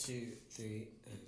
two, three, and...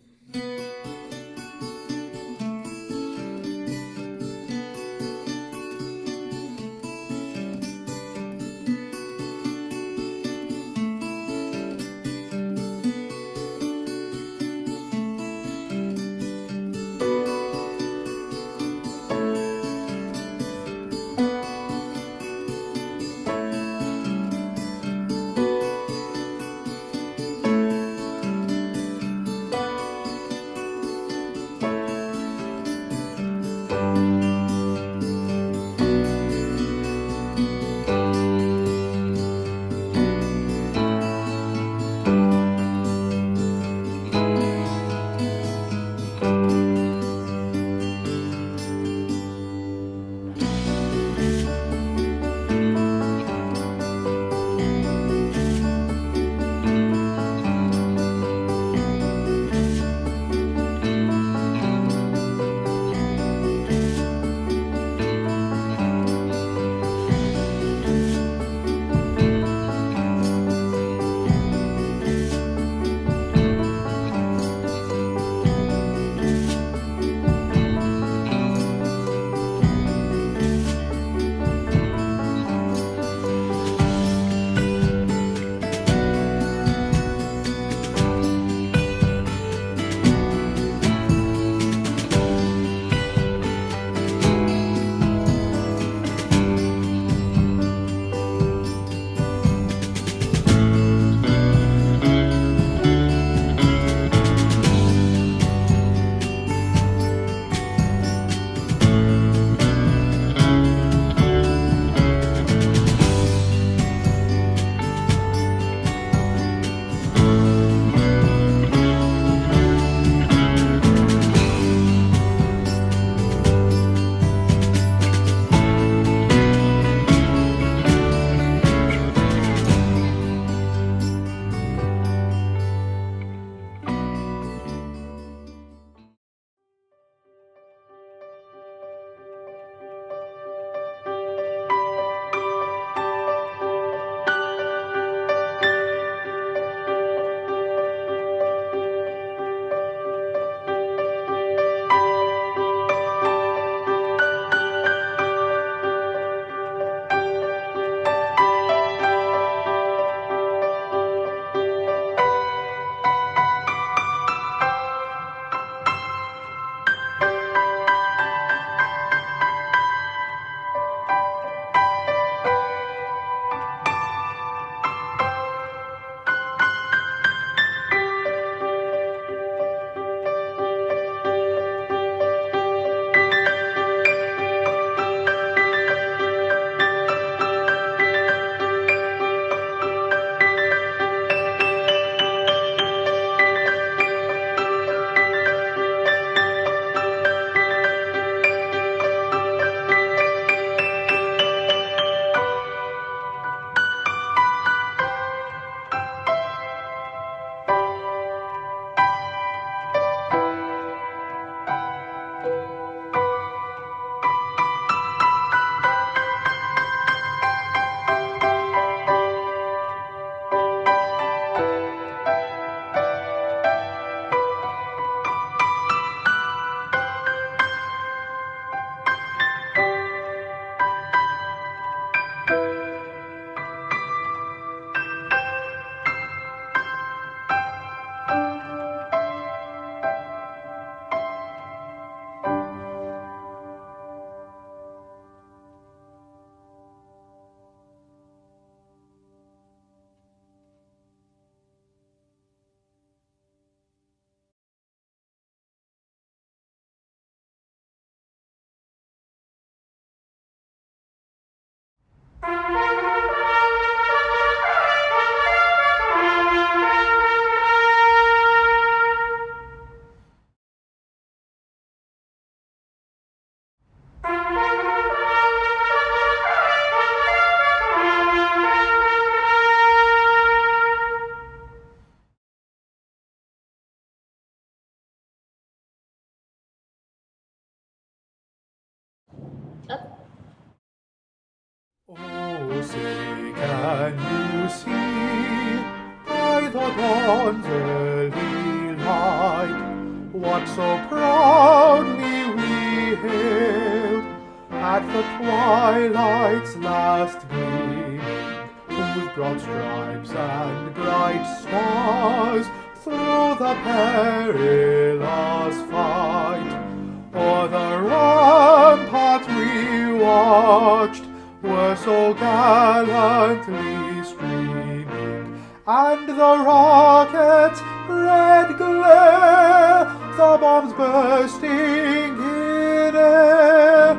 Oh, say, can you see by the dawn's early night, what so proudly we hailed at the twilight's last gleam, whose broad stripes and bright stars through the perilous fight o'er the rampart we watched were so gallantly streaming, and the rocket's red glare, the bombs bursting in air,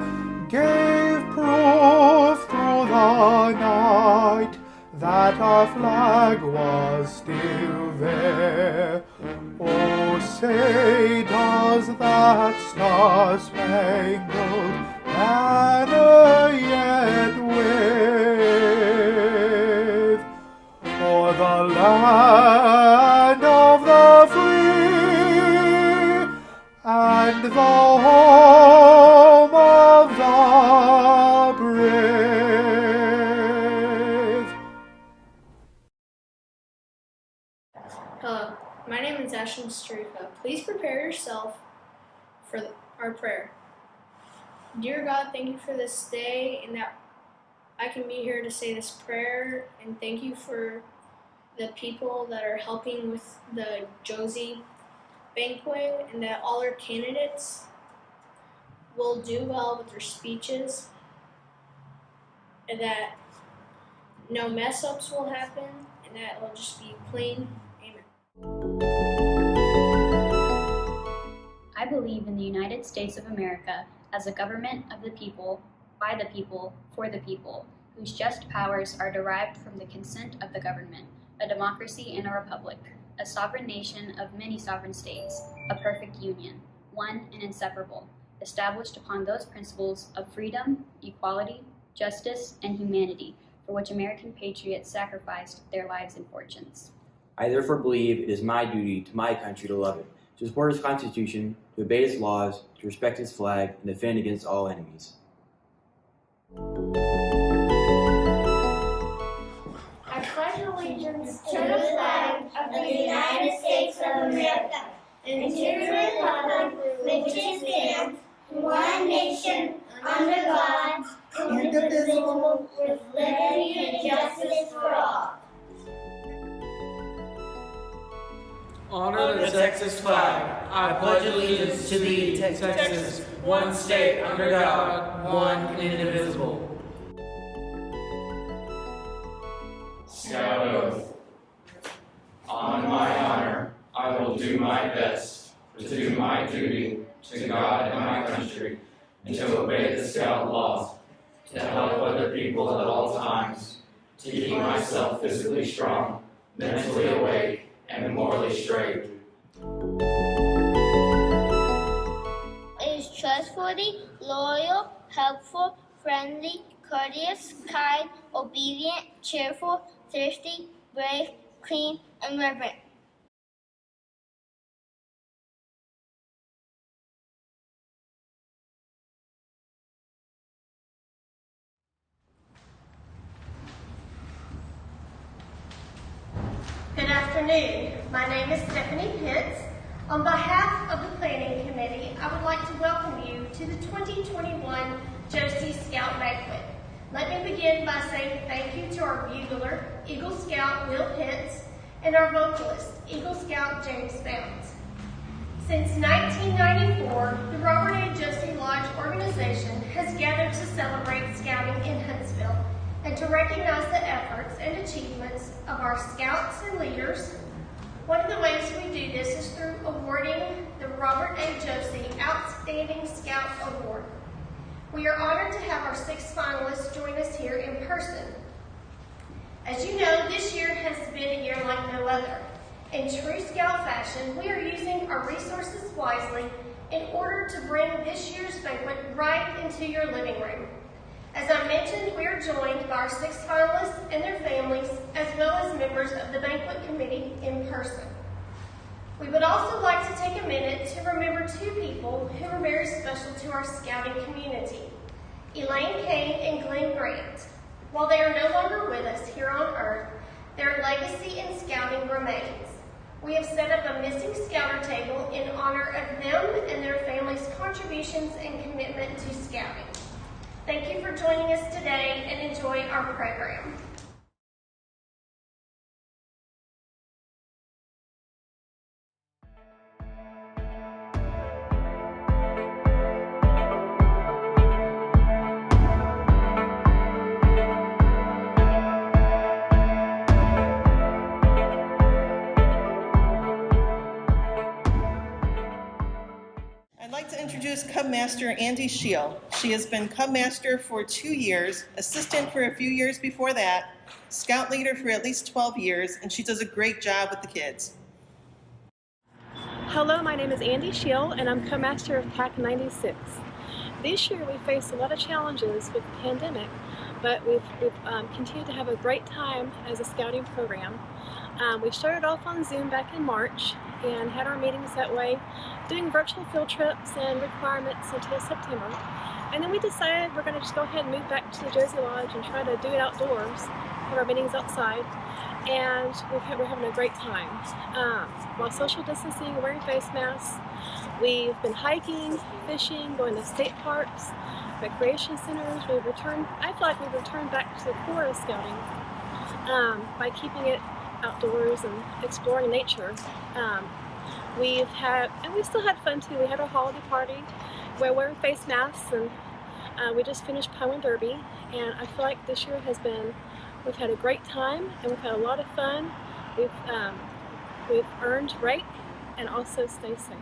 gave proof through the night that our flag was still there. Oh, say does that star-spangled banner yet wave o'er the land of the free and the home of the brave? Hello, my name is Ashton Strika. Please prepare yourself for our prayer. Dear God, thank you for this day and that I can be here to say this prayer, and thank you for the people that are helping with the Josey Banquet, and that all our candidates will do well with their speeches, and that no mess-ups will happen, and that it will just be clean. Amen. I believe in the United States of America as a government of the people, by the people, for the people, whose just powers are derived from the consent of the government, a democracy and a republic, a sovereign nation of many sovereign states, a perfect union, one and inseparable, established upon those principles of freedom, equality, justice, and humanity, for which American patriots sacrificed their lives and fortunes. I therefore believe it is my duty to my country to love it, to support its Constitution, to obey its laws, to respect its flag, and defend against all enemies. I pledge allegiance to the flag of the United States of America and to the republic which it stands, one nation, under God, indivisible, with liberty and justice for all. Honor the Texas flag. I pledge allegiance to thee, Texas, one state under God, one and indivisible. Scout oath. On my honor, I will do my best to do my duty to God and my country, and to obey the Scout laws, to help other people at all times, to keep myself physically strong, mentally awake, and morally straight. Is trustworthy, loyal, helpful, friendly, courteous, kind, obedient, cheerful, thirsty, brave, clean, and reverent. Good afternoon. My name is Stephanie Pitts. On behalf of the Planning Committee, I would like to welcome you to the 2021 Josey Scout Banquet. Let me begin by saying thank you to our bugler, Eagle Scout Will Pitts, and our vocalist, Eagle Scout James Bounds. Since 1994, the Robert A. Josey Lodge organization has gathered to celebrate scouting in Huntsville and to recognize the efforts and achievements of our scouts and leaders. One of the ways we do this is through awarding the Robert A. Josey Outstanding Scout Award. We are honored to have our 6 finalists join us here in person. As you know, this year has been a year like no other. In true Scout fashion, we are using our resources wisely in order to bring this year's banquet right into your living room. As I mentioned, we are joined by our 6 finalists and their families, as well as members of the banquet committee in person. We would also like to take a minute to remember 2 people who are very special to our scouting community, Elaine Kane and Glenn Grant. While they are no longer with us here on earth, their legacy in scouting remains. We have set up a missing Scouter table in honor of them and their families' contributions and commitment to Scouting. Thank you for joining us today and enjoy our program. I'd like to introduce Cub Master Andy Scheel. She has been Cub Master for 2 years, assistant for a few years before that, scout leader for at least 12 years, and she does a great job with the kids. Hello, my name is Andy Scheel, and I'm Cub Master of Pack 96. This year we faced a lot of challenges with the pandemic, but we've continued to have a great time as a scouting program. We started off on Zoom back in March and had our meetings that way, doing virtual field trips and requirements until September. And then we decided we're going to just go ahead and move back to the Josey Lodge and try to do it outdoors, have our meetings outside, and we're having a great time. While social distancing, wearing face masks, we've been hiking, fishing, going to state parks, recreation centers. I feel like we've returned back to the core of scouting by keeping it outdoors and exploring nature. We still had fun too. We had our holiday party. We're wearing face masks, and we just finished Powwow Derby. And I feel like this year we've had a great time, and we've had a lot of fun. We've earned rank and also stay safe.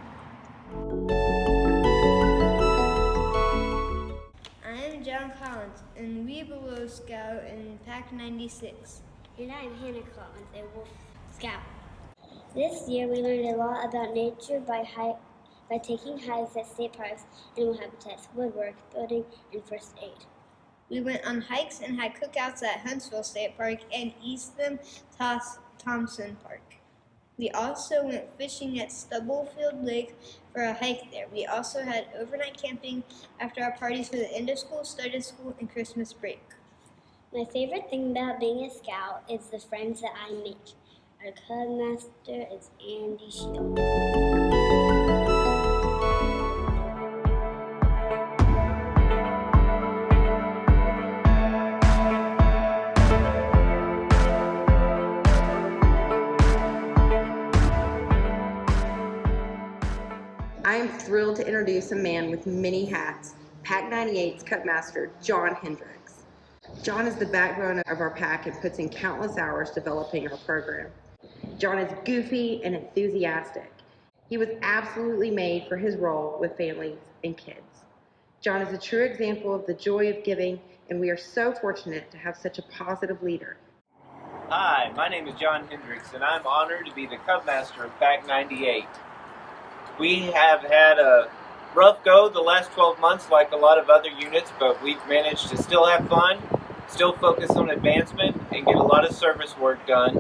I'm John Collins, and we below Scout in Pack 96. And I'm Hannah Collins, a Wolf Scout. This year we learned a lot about nature by taking hikes at state parks, animal habitats, woodwork, building, and first aid. We went on hikes and had cookouts at Huntsville State Park and Eastham Thompson Park. We also went fishing at Stubblefield Lake for a hike there. We also had overnight camping after our parties for the end of school, start of school, and Christmas break. My favorite thing about being a scout is the friends that I make. Our Cub Master is Andy Scheel. I am thrilled to introduce a man with many hats, Pack 98's Cub Master, John Hendricks. John is the backbone of our pack and puts in countless hours developing our program. John is goofy and enthusiastic. He was absolutely made for his role with families and kids. John is a true example of the joy of giving, and we are so fortunate to have such a positive leader. Hi, my name is John Hendricks, and I'm honored to be the Cub Master of Pack 98. We have had a rough go the last 12 months like a lot of other units, but we've managed to still have fun, still focus on advancement, and get a lot of service work done.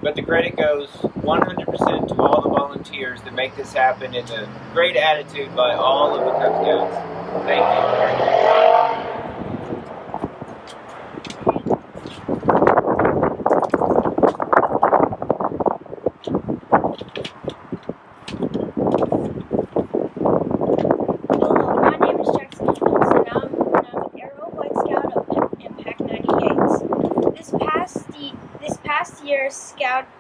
But the credit goes 100% to all the volunteers that make this happen, and a great attitude by all of the Cub Scouts. Thank you.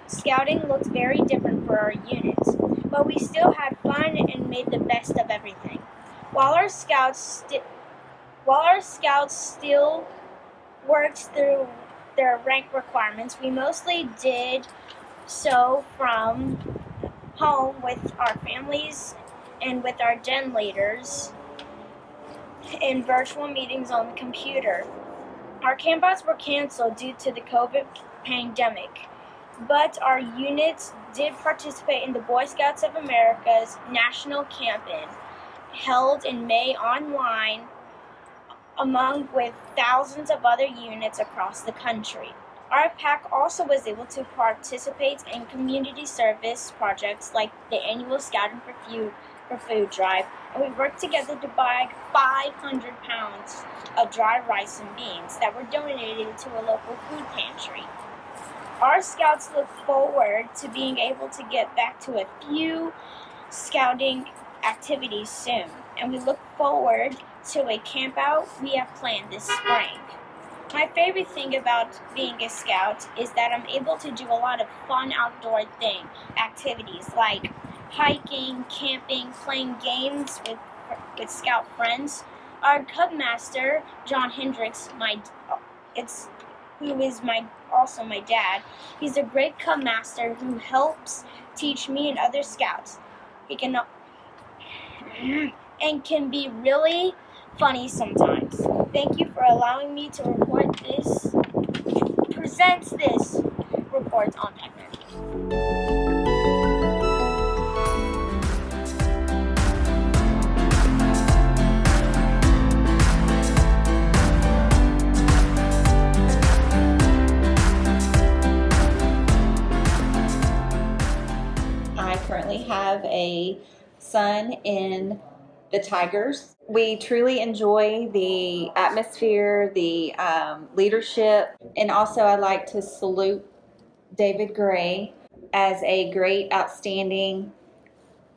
Scouting looked very different for our units, but we still had fun and made the best of everything. While our scouts still worked through their rank requirements, we mostly did so from home with our families and with our den leaders in virtual meetings on the computer. Our campouts were canceled due to the COVID pandemic, but our units did participate in the Boy Scouts of America's National Camp-In, held in May online, among with thousands of other units across the country. Our pack also was able to participate in community service projects like the annual Scouting for Food drive, and we worked together to buy 500 pounds of dry rice and beans that were donated to a local food pantry. Our scouts look forward to being able to get back to a few scouting activities soon, and we look forward to a camp out we have planned this spring. My favorite thing about being a scout is that I'm able to do a lot of fun outdoor activities like hiking, camping, playing games with scout friends. Our cub master, John Hendricks, who is also my dad, he's a great cub master who helps teach me and other scouts. He can be really funny sometimes. Thank you for allowing me to present this report on technology. I currently have a son in the Tigers. We truly enjoy the atmosphere, the leadership, and also I'd like to salute David Gray as a great, outstanding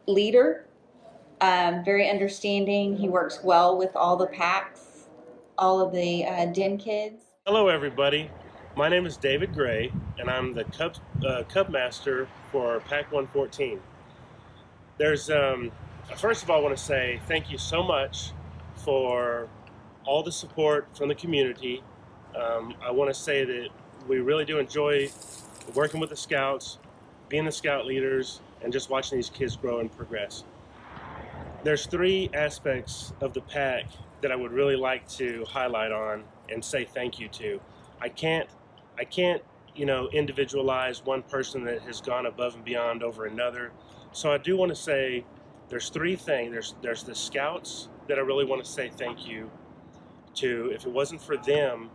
leader, very understanding. He works well with all the packs, all of the den kids. Hello everybody, my name is David Gray and I'm the Cub Master for Pack 114. First of all, I want to say thank you so much for all the support from the community. I want to say that we really do enjoy working with the scouts, being the scout leaders, and just watching these kids grow and progress. There's three aspects of the pack that I would really like to highlight on and say thank you to. I can't individualize one person that has gone above and beyond over another. So I do want to say there's three things. There's the scouts that I really want to say thank you to. If it wasn't for them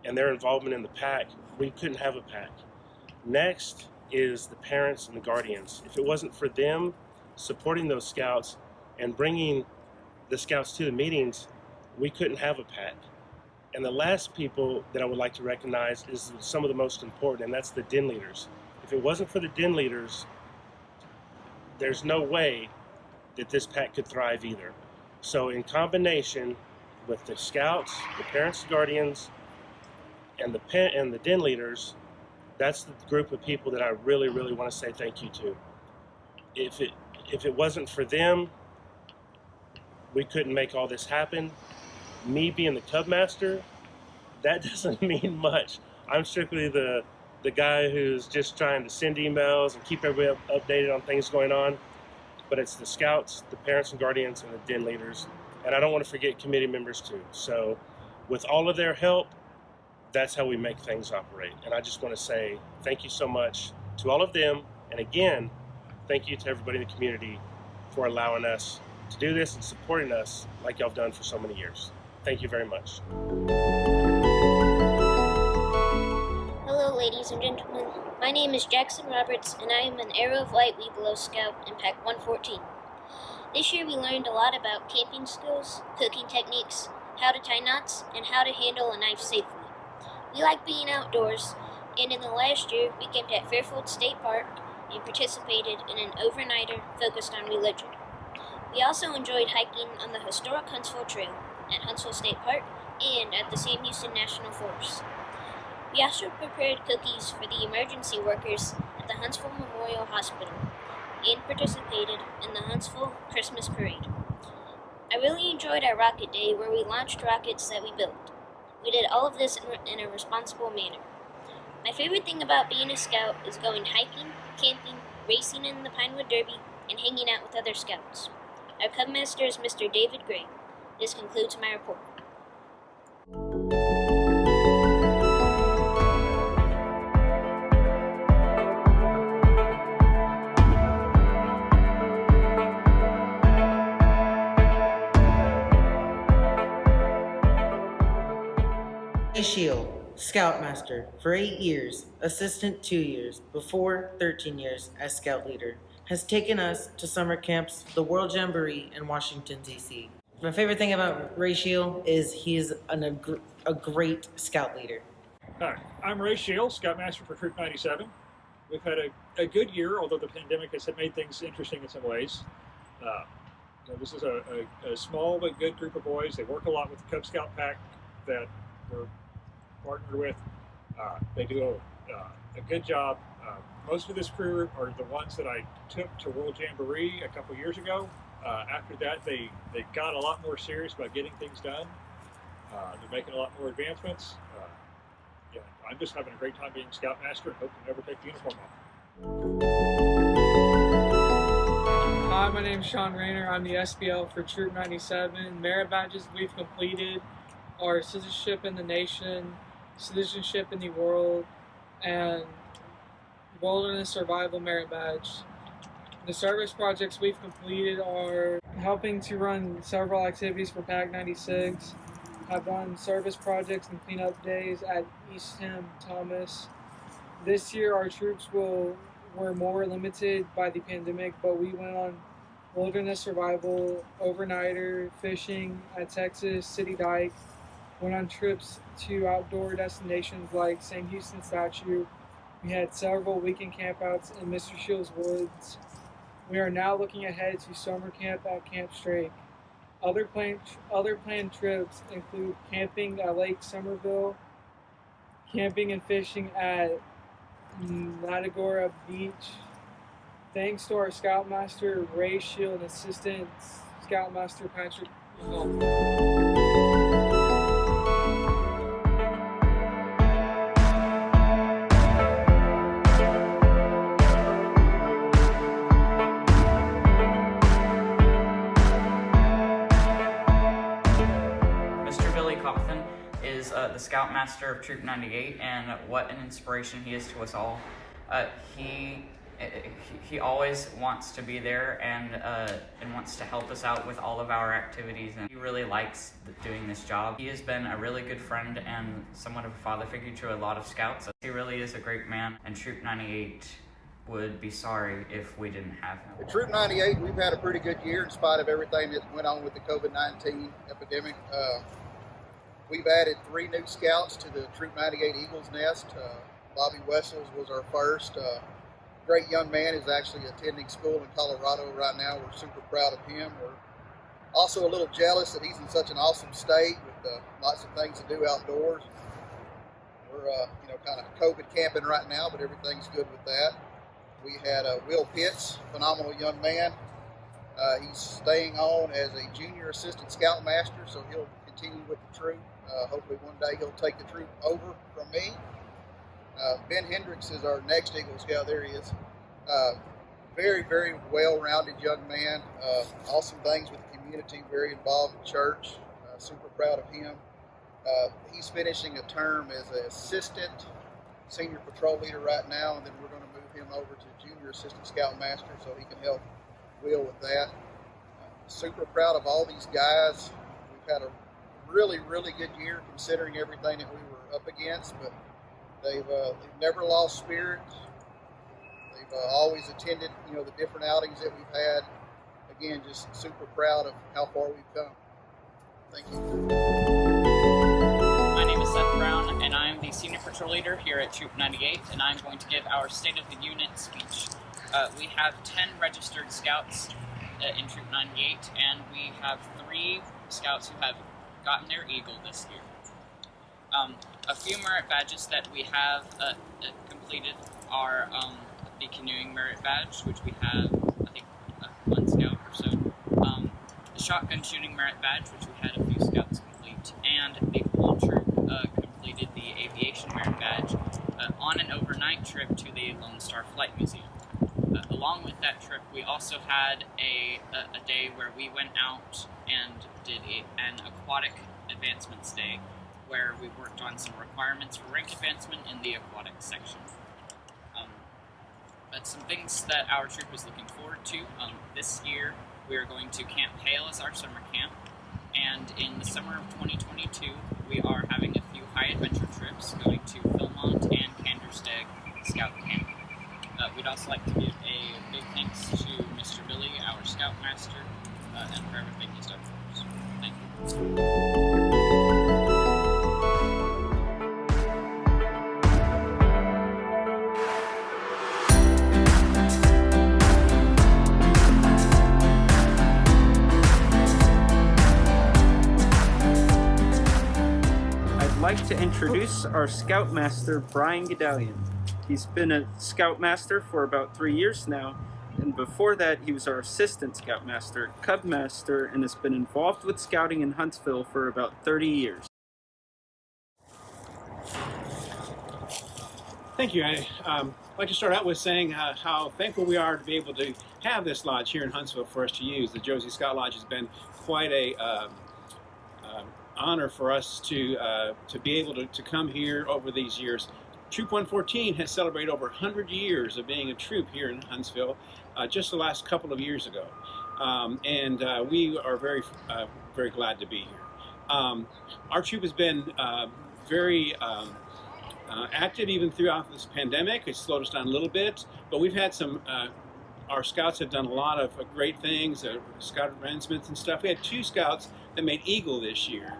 and their involvement in the pack, we couldn't have a pack. Next is the parents and the guardians. If it wasn't for them supporting those scouts and bringing the scouts to the meetings, we couldn't have a pack. And the last people that I would like to recognize is some of the most important, and that's the den leaders. If it wasn't for the den leaders, there's no way that this pack could thrive either. So in combination with the scouts, the parents, the guardians, and the den leaders, that's the group of people that I really, really want to say thank you to. If it wasn't for them, we couldn't make all this happen. Me being the Cub Master, that doesn't mean much. I'm strictly the guy who's just trying to send emails and keep everybody updated on things going on. But it's the scouts, the parents and guardians, and the den leaders. And I don't want to forget committee members too. So with all of their help, that's how we make things operate. And I just want to say thank you so much to all of them. And again, thank you to everybody in the community for allowing us to do this and supporting us like y'all have done for so many years. Thank you very much. Hello ladies and gentlemen, my name is Jackson Roberts and I am an Arrow of Light Webelow Scout in Pack 114. This year we learned a lot about camping skills, cooking techniques, how to tie knots, and how to handle a knife safely. We like being outdoors, and in the last year we camped at Fairfield State Park and participated in an overnighter focused on religion. We also enjoyed hiking on the historic Huntsville Trail at Huntsville State Park and at the Sam Houston National Forest. We also prepared cookies for the emergency workers at the Huntsville Memorial Hospital and participated in the Huntsville Christmas Parade. I really enjoyed our rocket day where we launched rockets that we built. We did all of this in a responsible manner. My favorite thing about being a scout is going hiking, camping, racing in the Pinewood Derby, and hanging out with other scouts. Our Cub Master is Mr. David Gray. This concludes my report. Shield, Scoutmaster for 8 years, Assistant 2 years, before 13 years as Scout Leader, has taken us to summer camps, the World Jamboree in Washington, D.C. My favorite thing about Ray Shield is he is a great Scout Leader. Hi, I'm Ray Shield, Scoutmaster for Troop 97. We've had a good year, although the pandemic has made things interesting in some ways. This is a small but good group of boys. They work a lot with the Cub Scout pack that we're partnered with. They do a good job. Most of this crew are the ones that I took to World Jamboree a couple years ago. After that, they got a lot more serious about getting things done. They're making a lot more advancements. I'm just having a great time being Scoutmaster and hope to never take the uniform off. Hi, my name is Sean Rayner. I'm the SBL for Troop 97. Merit badges we've completed are Citizenship in the Nation, Citizenship in the World, and Wilderness Survival Merit Badge. The service projects we've completed are helping to run several activities for PAC 96, have done service projects and cleanup days at East Tim Thomas. This year our troops were more limited by the pandemic, but we went on wilderness survival, overnighter, fishing at Texas City Dike, went on trips to outdoor destinations like St. Houston Statue. We had several weekend campouts in Mr. Shields Woods. We are now looking ahead to summer camp at Camp Strake. Other planned trips include camping at Lake Somerville, camping and fishing at Latagora Beach. Thanks to our Scoutmaster Ray Shield and Assistant Scoutmaster Patrick Hall. The Scoutmaster of Troop 98, and what an inspiration he is to us all. He always wants to be there and wants to help us out with all of our activities, and he really likes doing this job. He has been a really good friend and somewhat of a father figure to a lot of scouts. He really is a great man, and Troop 98 would be sorry if we didn't have him. At Troop 98, we've had a pretty good year in spite of everything that went on with the COVID-19 epidemic. We've added 3 new scouts to the Troop 98 Eagle's Nest. Bobby Wessels was our first. Great young man is actually attending school in Colorado right now. We're super proud of him. We're also a little jealous that he's in such an awesome state with lots of things to do outdoors. We're kind of COVID camping right now, but everything's good with that. We had Will Pitts, phenomenal young man. He's staying on as a junior assistant scoutmaster, so he'll continue with the troop. Hopefully one day he'll take the troop over from me. Ben Hendricks is our next Eagle Scout. There he is. Very, very well-rounded young man. Awesome things with the community, very involved in church. Super proud of him. He's finishing a term as an assistant senior patrol leader right now, and then we're going to move him over to junior assistant scoutmaster so he can help Will with that. Super proud of all these guys. We've had a really, really good year considering everything that we were up against, but they've never lost spirit. They've always attended, the different outings that we've had. Again, just super proud of how far we've come. Thank you. My name is Seth Brown, and I'm the Senior Patrol Leader here at Troop 98, and I'm going to give our State of the Unit speech. We have 10 registered scouts in Troop 98, and we have 3 scouts who have gotten their Eagle this year. A few merit badges that we have completed are the Canoeing Merit Badge, which we have, I think, 1 scout or so. The Shotgun Shooting Merit Badge, which we had a few scouts complete, and the whole troop completed the Aviation Merit Badge on an overnight trip to the Lone Star Flight Museum. Along with that trip, we also had a day where we went out and did an aquatic advancements day, where we worked on some requirements for rank advancement in the aquatic section. But some things that our troop is looking forward to. This year, we are going to Camp Hale as our summer camp, and in the summer of 2022, we are having a few high adventure trips going to Philmont and Kandersteg Scout Camp. We'd also like to give a big thanks to Mr. Billy, our Scoutmaster, and for everything he's done for us. Thank you. like to introduce our Scoutmaster, Brian Gedalion. He's been a Scoutmaster for about 3 years now, and before that he was our Assistant Scoutmaster, Cubmaster, and has been involved with Scouting in Huntsville for about 30 years. Thank you. I'd like to start out with saying how thankful we are to be able to have this lodge here in Huntsville for us to use. The Josey Scout Lodge has been quite a honor for us to be able to come here over these years. Troop 114 has celebrated over 100 years of being a troop here in Huntsville just the last couple of years ago. And we are very glad to be here. Our troop has been very active even throughout this pandemic. It's slowed us down a little bit, but we've had some, our scouts have done a lot of great things, scout advancements and stuff. We had 2 scouts that made Eagle this year,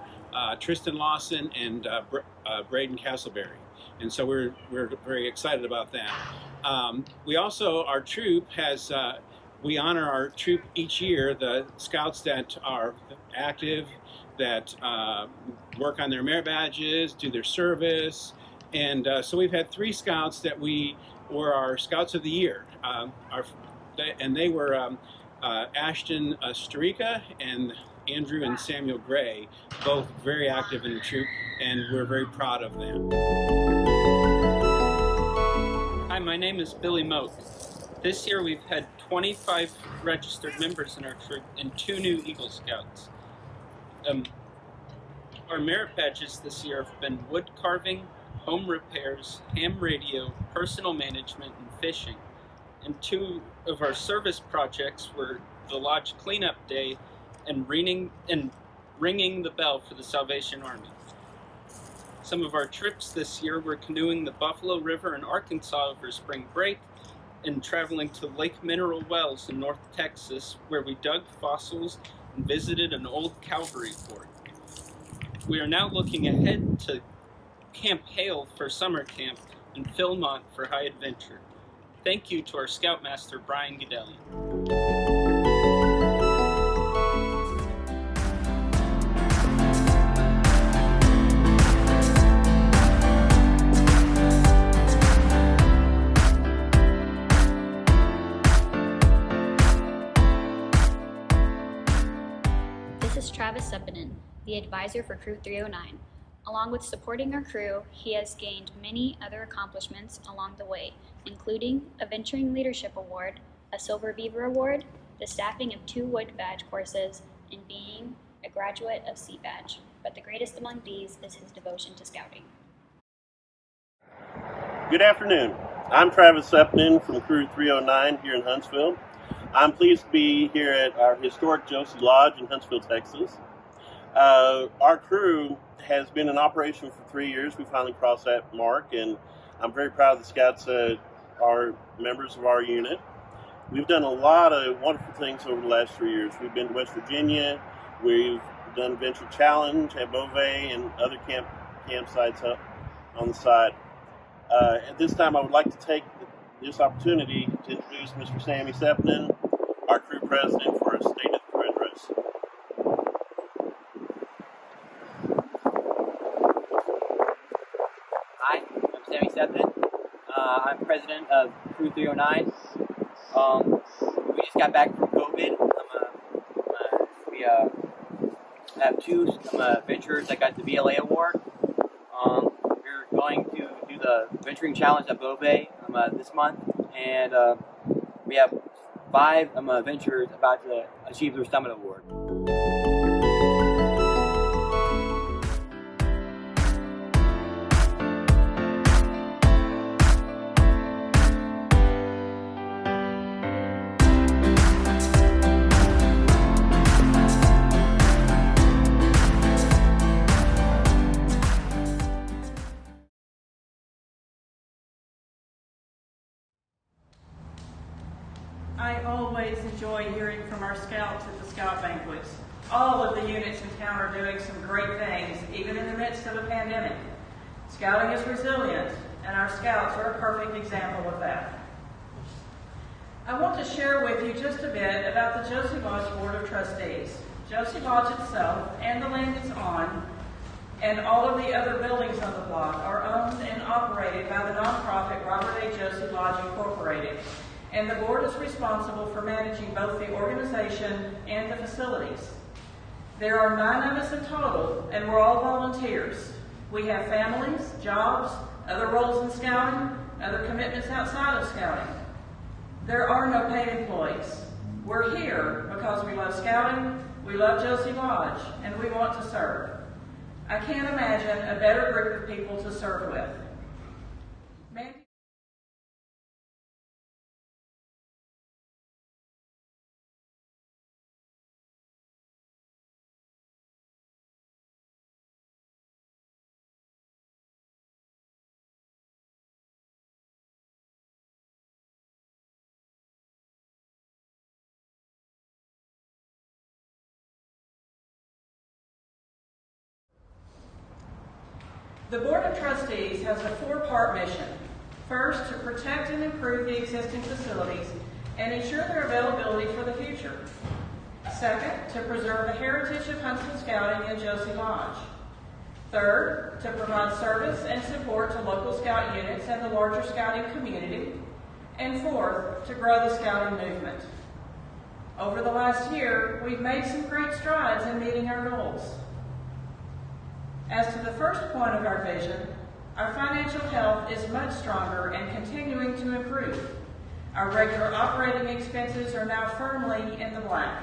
Tristan Lawson and Braden Castleberry. And so we're very excited about that. We also, our troop has, we honor our troop each year, the scouts that are active, that work on their merit badges, do their service. And so we've had 3 scouts that we were our Scouts of the Year. And they were Ashton Starika and Andrew and Samuel Gray, both very active in the troop, and we're very proud of them. Hi, my name is Billy Moak. This year we've had 25 registered members in our troop and 2 new Eagle Scouts. Our merit badges this year have been wood carving, home repairs, ham radio, personal management, and fishing. And 2 of our service projects were the Lodge Cleanup Day and ringing the bell for the Salvation Army. Some of our trips this year were canoeing the Buffalo River in Arkansas over spring break and traveling to Lake Mineral Wells in North Texas, where we dug fossils and visited an old cavalry fort. We are now looking ahead to Camp Hale for summer camp and Philmont for high adventure. Thank you to our Scoutmaster, Brian Gedalion. This is Travis Sepinen, the advisor for Crew 309. Along with supporting our crew, he has gained many other accomplishments along the way, including a Venturing Leadership Award, a Silver Beaver Award, the staffing of 2 Wood Badge courses, and being a graduate of Sea Badge. But the greatest among these is his devotion to scouting. Good afternoon. I'm Travis Sepinen from Crew 309 here in Huntsville. I'm pleased to be here at our historic Josey Lodge in Huntsville, Texas. Our crew has been in operation for 3 years. We finally crossed that mark, and I'm very proud of the scouts that are members of our unit. We've done a lot of wonderful things over the last 3 years. We've been to West Virginia. We've done Venture Challenge at Beauvais and other campsites up on the side. At this time, I would like to take this opportunity to introduce Mr. Sammy Sepinen, our crew president, for a State of the Crew address. Hi, I'm Sammy Sepinen. I'm president of Crew 309. We just got back from COVID. We have 2 ventures that got the VLA award. We're going to do the Venturing Challenge at Beauvais this month, and we have 5 ventures about to achieve their Summit Award. I always enjoy hearing from our scouts at the Scout Banquets. All of the units in town are doing some great things, even in the midst of a pandemic. Scouting is resilient, and our scouts are a perfect example of that. I want to share with you just a bit about the Josey Lodge Board of Trustees. Josey Lodge itself and the land it's on and all of the other buildings on the block are owned and operated by the nonprofit Robert A. Josey Lodge Incorporated, and the board is responsible for managing both the organization and the facilities. There are 9 of us in total, and we're all volunteers. We have families, jobs, other roles in scouting, other commitments outside of scouting. There are no paid employees. We're here because we love scouting, we love Josey Lodge, and we want to serve. I can't imagine a better group of people to serve with. The Board of Trustees has a 4-part mission. First, to protect and improve the existing facilities and ensure their availability for the future. Second, to preserve the heritage of Huntsville Scouting and Josey Lodge. Third, to provide service and support to local scout units and the larger scouting community. And fourth, to grow the scouting movement. Over the last year, we've made some great strides in meeting our goals. As to the first point of our vision, our financial health is much stronger and continuing to improve. Our regular operating expenses are now firmly in the black.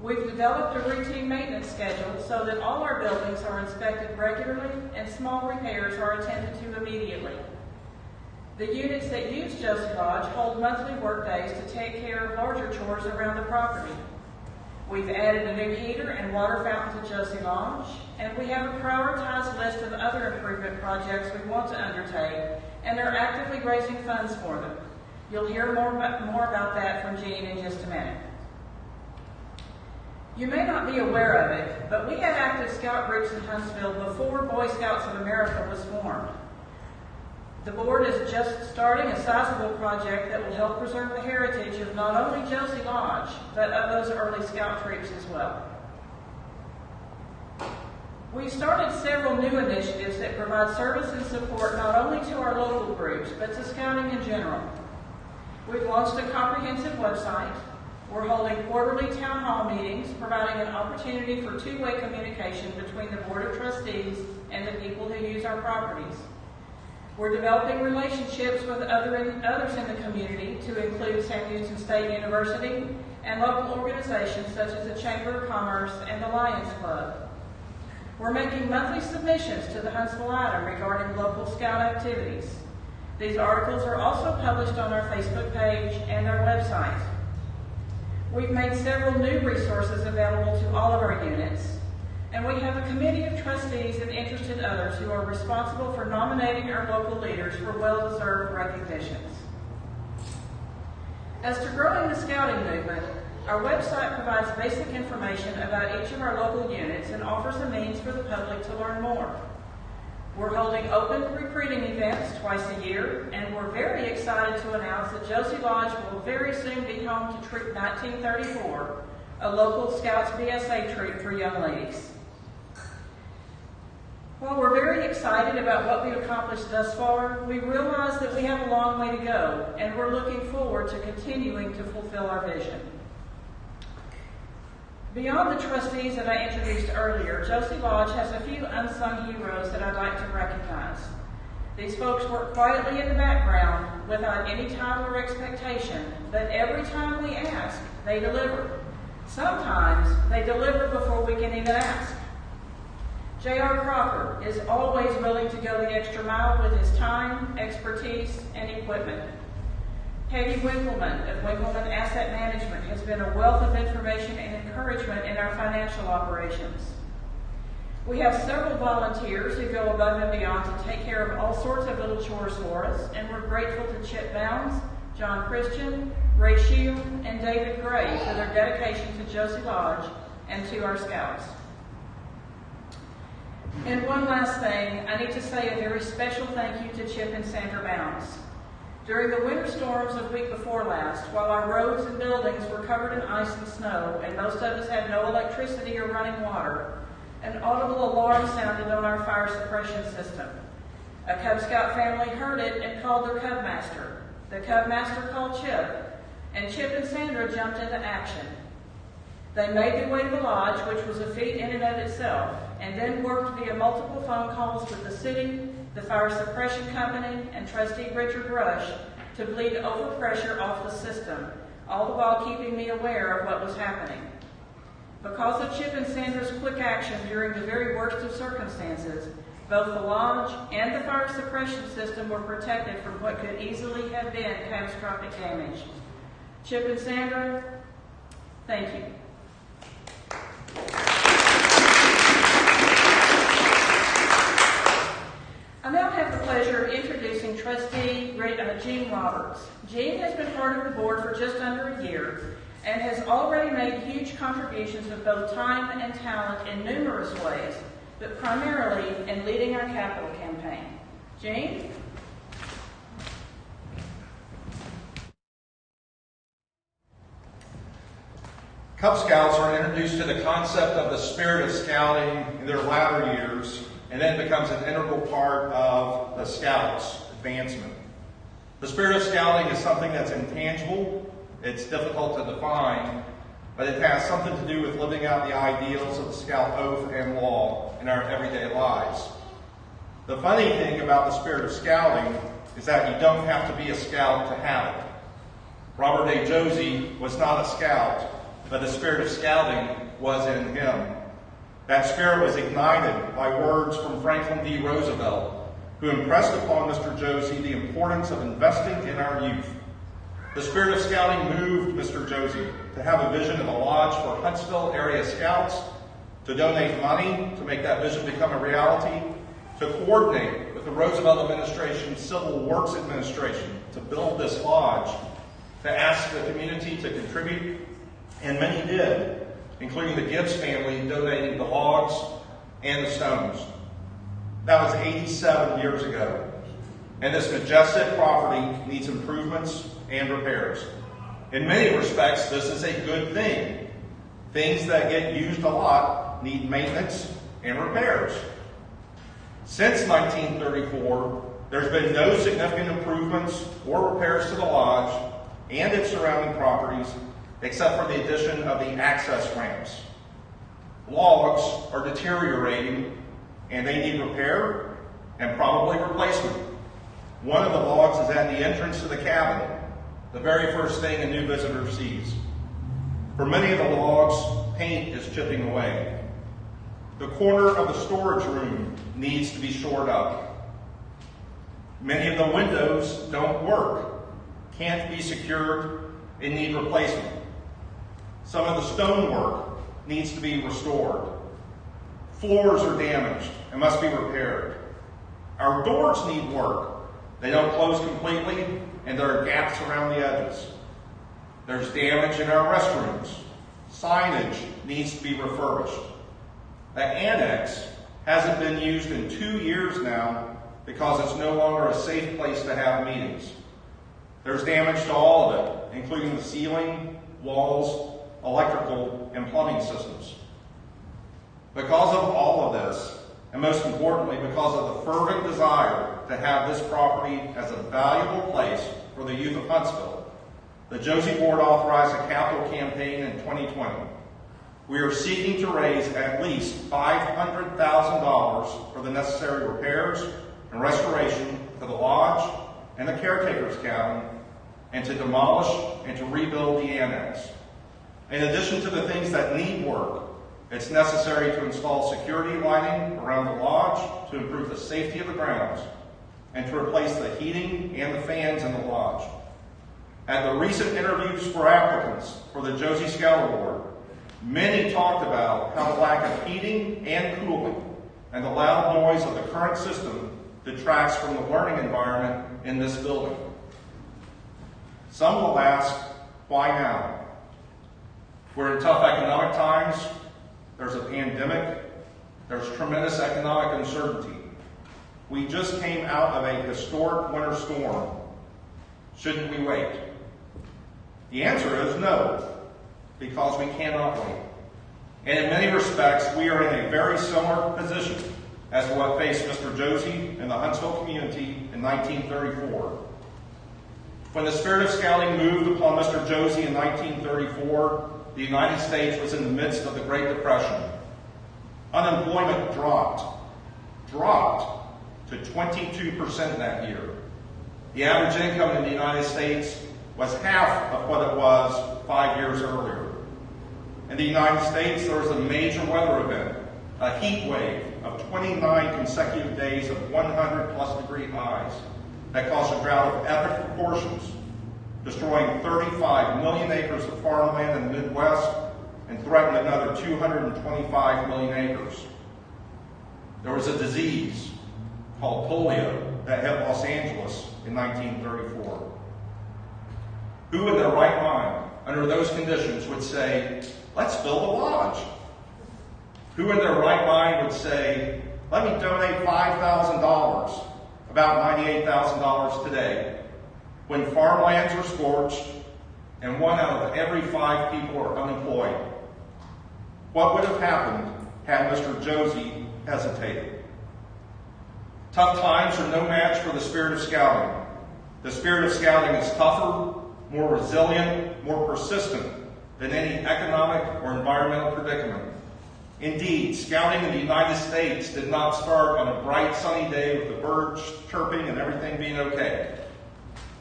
We've developed a routine maintenance schedule so that all our buildings are inspected regularly and small repairs are attended to immediately. The units that use Josey Lodge hold monthly work days to take care of larger chores around the property. We've added a new heater and water fountain to Josey Lodge, and we have a prioritized list of other improvement projects we want to undertake, and are actively raising funds for them. You'll hear more about that from Jean in just a minute. You may not be aware of it, but we had active scout groups in Huntsville before Boy Scouts of America was formed. The board is just starting a sizable project that will help preserve the heritage of not only Josey Lodge, but of those early scout troops as well. We've started several new initiatives that provide service and support not only to our local groups, but to scouting in general. We've launched a comprehensive website. We're holding quarterly town hall meetings, providing an opportunity for two-way communication between the Board of Trustees and the people who use our properties. We're developing relationships with others in the community, to include Sam Houston State University and local organizations such as the Chamber of Commerce and the Lions Club. We're making monthly submissions to the Huntsville Item regarding local scout activities. These articles are also published on our Facebook page and our website. We've made several new resources available to all of our units, and we have a committee of trustees and interested others who are responsible for nominating our local leaders for well-deserved recognitions. As to growing the scouting movement, our website provides basic information about each of our local units and offers a means for the public to learn more. We're holding open recruiting events twice a year, and we're very excited to announce that Josey Lodge will very soon be home to Troop 1934, a local Scouts BSA troop for young ladies. While we're very excited about what we've accomplished thus far, we realize that we have a long way to go, and we're looking forward to continuing to fulfill our vision. Beyond the trustees that I introduced earlier, Josey Lodge has a few unsung heroes that I'd like to recognize. These folks work quietly in the background without any title or expectation, but every time we ask, they deliver. Sometimes they deliver before we can even ask. J.R. Crocker is always willing to go the extra mile with his time, expertise, and equipment. Peggy Winkleman of Winkleman Asset Management has been a wealth of information and encouragement in our financial operations. We have several volunteers who go above and beyond to take care of all sorts of little chores for us, and we're grateful to Chip Bounds, John Christian, Ray Shield, and David Gray for their dedication to Josey Lodge and to our Scouts. And one last thing, I need to say a very special thank you to Chip and Sandra Bounds. During the winter storms of week before last, while our roads and buildings were covered in ice and snow, and most of us had no electricity or running water, an audible alarm sounded on our fire suppression system. A Cub Scout family heard it and called their Cub Master. The Cub Master called Chip, and Chip and Sandra jumped into action. They made their way to the lodge, which was a feat in and of itself, and then worked via multiple phone calls with the city, the fire suppression company, and trustee Richard Rush to bleed overpressure off the system, all the while keeping me aware of what was happening. Because of Chip and Sandra's quick action during the very worst of circumstances, both the lodge and the fire suppression system were protected from what could easily have been catastrophic damage. Chip and Sandra, thank you. I now have the pleasure of introducing Trustee Gene Roberts. Gene has been part of the board for just under a year and has already made huge contributions of both time and talent in numerous ways, but primarily in leading our capital campaign. Gene? Cub Scouts are introduced to the concept of the spirit of scouting in their latter years, and then becomes an integral part of the Scouts' advancement. The spirit of scouting is something that's intangible, it's difficult to define, but it has something to do with living out the ideals of the Scout oath and law in our everyday lives. The funny thing about the spirit of scouting is that you don't have to be a scout to have it. Robert A. Josey was not a scout, but the spirit of scouting was in him. That spirit was ignited by words from Franklin D. Roosevelt, who impressed upon Mr. Josey the importance of investing in our youth. The spirit of scouting moved Mr. Josey to have a vision of a lodge for Huntsville area scouts, to donate money to make that vision become a reality, to coordinate with the Roosevelt administration's Civil Works Administration to build this lodge, to ask the community to contribute, and many did, including the Gibbs family donating the logs and the stones. That was 87 years ago, and this majestic property needs improvements and repairs. In many respects, this is a good thing. Things that get used a lot need maintenance and repairs. Since 1934, there's been no significant improvements or repairs to the lodge and its surrounding properties, except for the addition of the access ramps. Logs are deteriorating and they need repair and probably replacement. One of the logs is at the entrance to the cabin, the very first thing a new visitor sees. For many of the logs, paint is chipping away. The corner of the storage room needs to be shored up. Many of the windows don't work, can't be secured, and need replacement. Some of the stonework needs to be restored. Floors are damaged and must be repaired. Our doors need work. They don't close completely, and there are gaps around the edges. There's damage in our restrooms. Signage needs to be refurbished. The annex hasn't been used in 2 years now because it's no longer a safe place to have meetings. There's damage to all of it, including the ceiling, walls, electrical, and plumbing systems. Because of all of this, and most importantly, because of the fervent desire to have this property as a valuable place for the youth of Huntsville, the Josey Board authorized a capital campaign in 2020. We are seeking to raise at least $500,000 for the necessary repairs and restoration to the lodge and the caretaker's cabin, and to demolish and to rebuild the annex. In addition to the things that need work, it's necessary to install security lighting around the lodge to improve the safety of the grounds, and to replace the heating and the fans in the lodge. At the recent interviews for applicants for the Josey Scout Award, many talked about how the lack of heating and cooling and the loud noise of the current system detracts from the learning environment in this building. Some will ask, why now? We're in tough economic times, there's a pandemic, there's tremendous economic uncertainty. We just came out of a historic winter storm. Shouldn't we wait? The answer is no, because we cannot wait. And in many respects, we are in a very similar position as to what faced Mr. Josey and the Huntsville community in 1934. When the spirit of scouting moved upon Mr. Josey in 1934, the United States was in the midst of the Great Depression. Unemployment dropped to 22% that year. The average income in the United States was half of what it was 5 years earlier. In the United States, there was a major weather event, a heat wave of 29 consecutive days of 100+ degree highs that caused a drought of epic proportions, destroying 35 million acres of farmland in the Midwest and threatened another 225 million acres. There was a disease called polio that hit Los Angeles in 1934. Who in their right mind, under those conditions, would say, let's build a lodge? Who in their right mind would say, let me donate $5,000, about $98,000 today, when farmlands are scorched and 1 out of every 5 people are unemployed? What would have happened had Mr. Josey hesitated? Tough times are no match for the spirit of scouting. The spirit of scouting is tougher, more resilient, more persistent than any economic or environmental predicament. Indeed, scouting in the United States did not start on a bright sunny day with the birds chirping and everything being okay.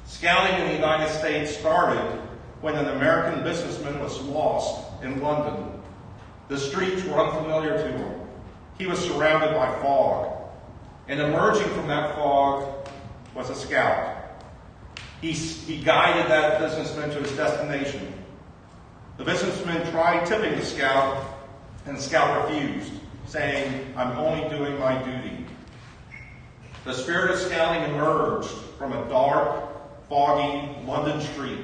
Scouting in the United States started when an American businessman was lost in London. The streets were unfamiliar to him. He was surrounded by fog. And emerging from that fog was a scout. He guided that businessman to his destination. The businessman tried tipping the scout, and the scout refused, saying, I'm only doing my duty. The spirit of scouting emerged from a dark, foggy London street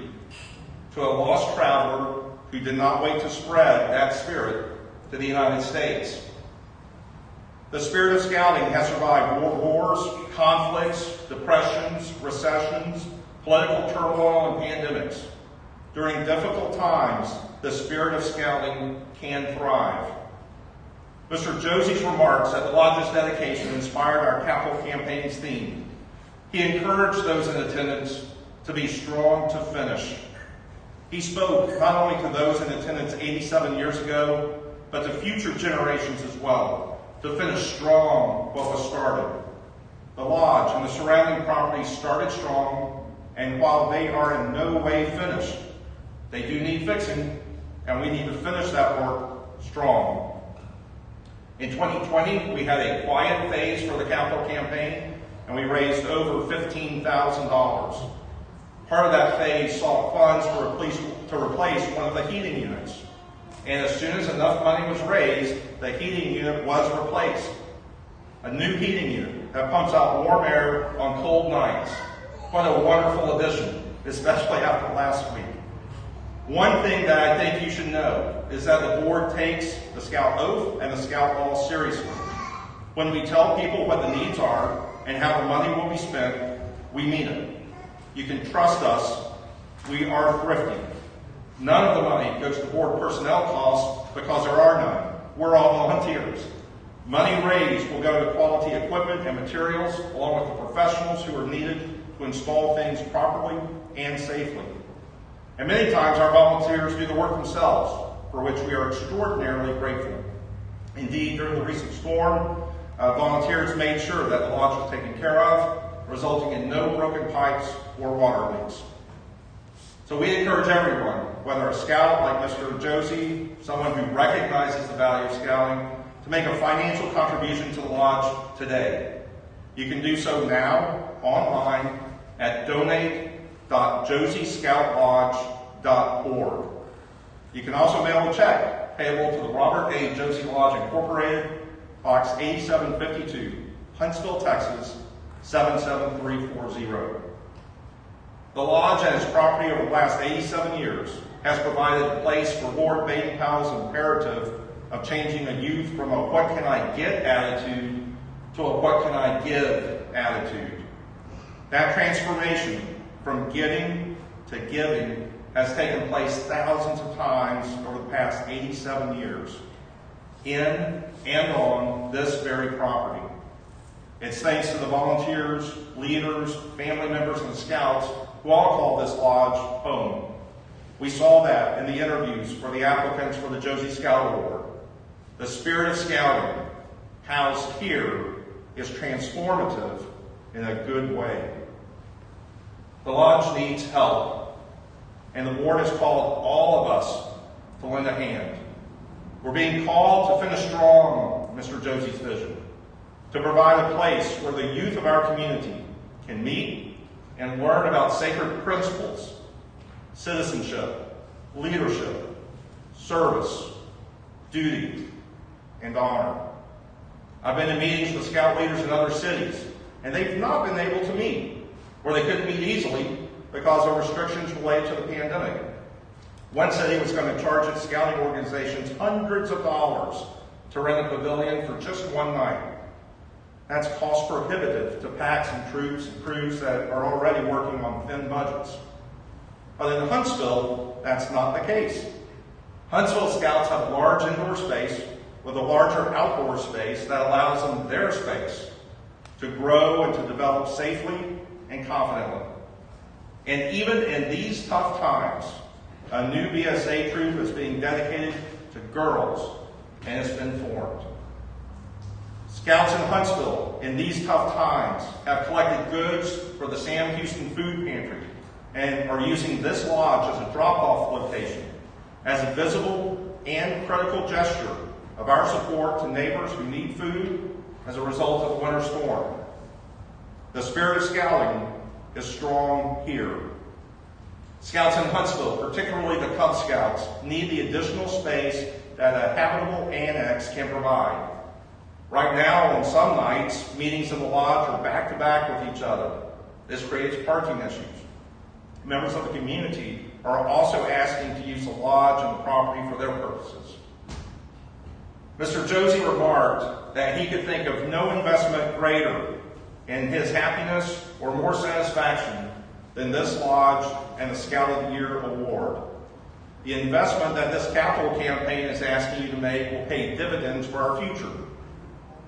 to a lost traveler who did not wait to spread that spirit to the United States. The spirit of scouting has survived world wars, conflicts, depressions, recessions, political turmoil, and pandemics. During difficult times, the spirit of scouting can thrive. Mr. Josey's remarks at the Lodge's dedication inspired our capital campaign's theme. He encouraged those in attendance to be strong to finish. He spoke not only to those in attendance 87 years ago, but to future generations as well, to finish strong what was started. The Lodge and the surrounding properties started strong, and while they are in no way finished, they do need fixing, and we need to finish that work strong. In 2020, we had a quiet phase for the capital campaign, and we raised over $15,000. Part of that phase sought funds to replace one of the heating units. And as soon as enough money was raised, the heating unit was replaced. A new heating unit that pumps out warm air on cold nights. What a wonderful addition, especially after last week. One thing that I think you should know is that the board takes the Scout Oath and the Scout Law seriously. When we tell people what the needs are and how the money will be spent, we mean it. You can trust us. We are thrifty. None of the money goes to board personnel costs because there are none. We're all volunteers. Money raised will go to quality equipment and materials, along with the professionals who are needed to install things properly and safely. And many times our volunteers do the work themselves, for which we are extraordinarily grateful. Indeed, during the recent storm, volunteers made sure that the lodge was taken care of, resulting in no broken pipes or water leaks. So we encourage everyone, whether a scout like Mr. Josey, someone who recognizes the value of scouting, to make a financial contribution to the lodge today. You can do so now online at donate.joseyscoutlodge.org. You can also mail a check payable to the Robert A. Josey Lodge Incorporated, Box 8752, Huntsville, Texas, 77340. The Lodge and its property over the last 87 years has provided a place for Lord Baden-Powell's imperative of changing a youth from a what can I get attitude to a what can I give attitude. That transformation from getting to giving has taken place thousands of times over the past 87 years. in and on this very property. It's thanks to the volunteers, leaders, family members, and scouts who all call this lodge home. We saw that in the interviews for the applicants for the Josey Scout Award. The spirit of scouting housed here is transformative in a good way. The lodge needs help, and the board has called all of us to lend a hand. We're being called to finish strong Mr. Josey's vision, to provide a place where the youth of our community can meet and learn about sacred principles, citizenship, leadership, service, duty, and honor. I've been in meetings with Scout leaders in other cities, and they've not been able to meet, or they couldn't meet easily because of restrictions related to the pandemic. One city was going to charge its scouting organizations hundreds of dollars to rent a pavilion for just one night. That's cost prohibitive to packs and troops and crews that are already working on thin budgets. But in Huntsville, that's not the case. Huntsville Scouts have a large indoor space with a larger outdoor space that allows them their space to grow and to develop safely and confidently. And even in these tough times, a new BSA troop is being dedicated to girls and has been formed. Scouts in Huntsville in these tough times have collected goods for the Sam Houston Food Pantry and are using this lodge as a drop-off location, as a visible and critical gesture of our support to neighbors who need food as a result of the winter storm. The spirit of scouting is strong here. Scouts in Huntsville, particularly the Cub Scouts, need the additional space that a habitable annex can provide. Right now, on some nights, meetings in the lodge are back-to-back with each other. This creates parking issues. Members of the community are also asking to use the lodge and the property for their purposes. Mr. Josey remarked that he could think of no investment greater in his happiness or more satisfaction than this lodge and the Scout of the Year award. The investment that this capital campaign is asking you to make will pay dividends for our future.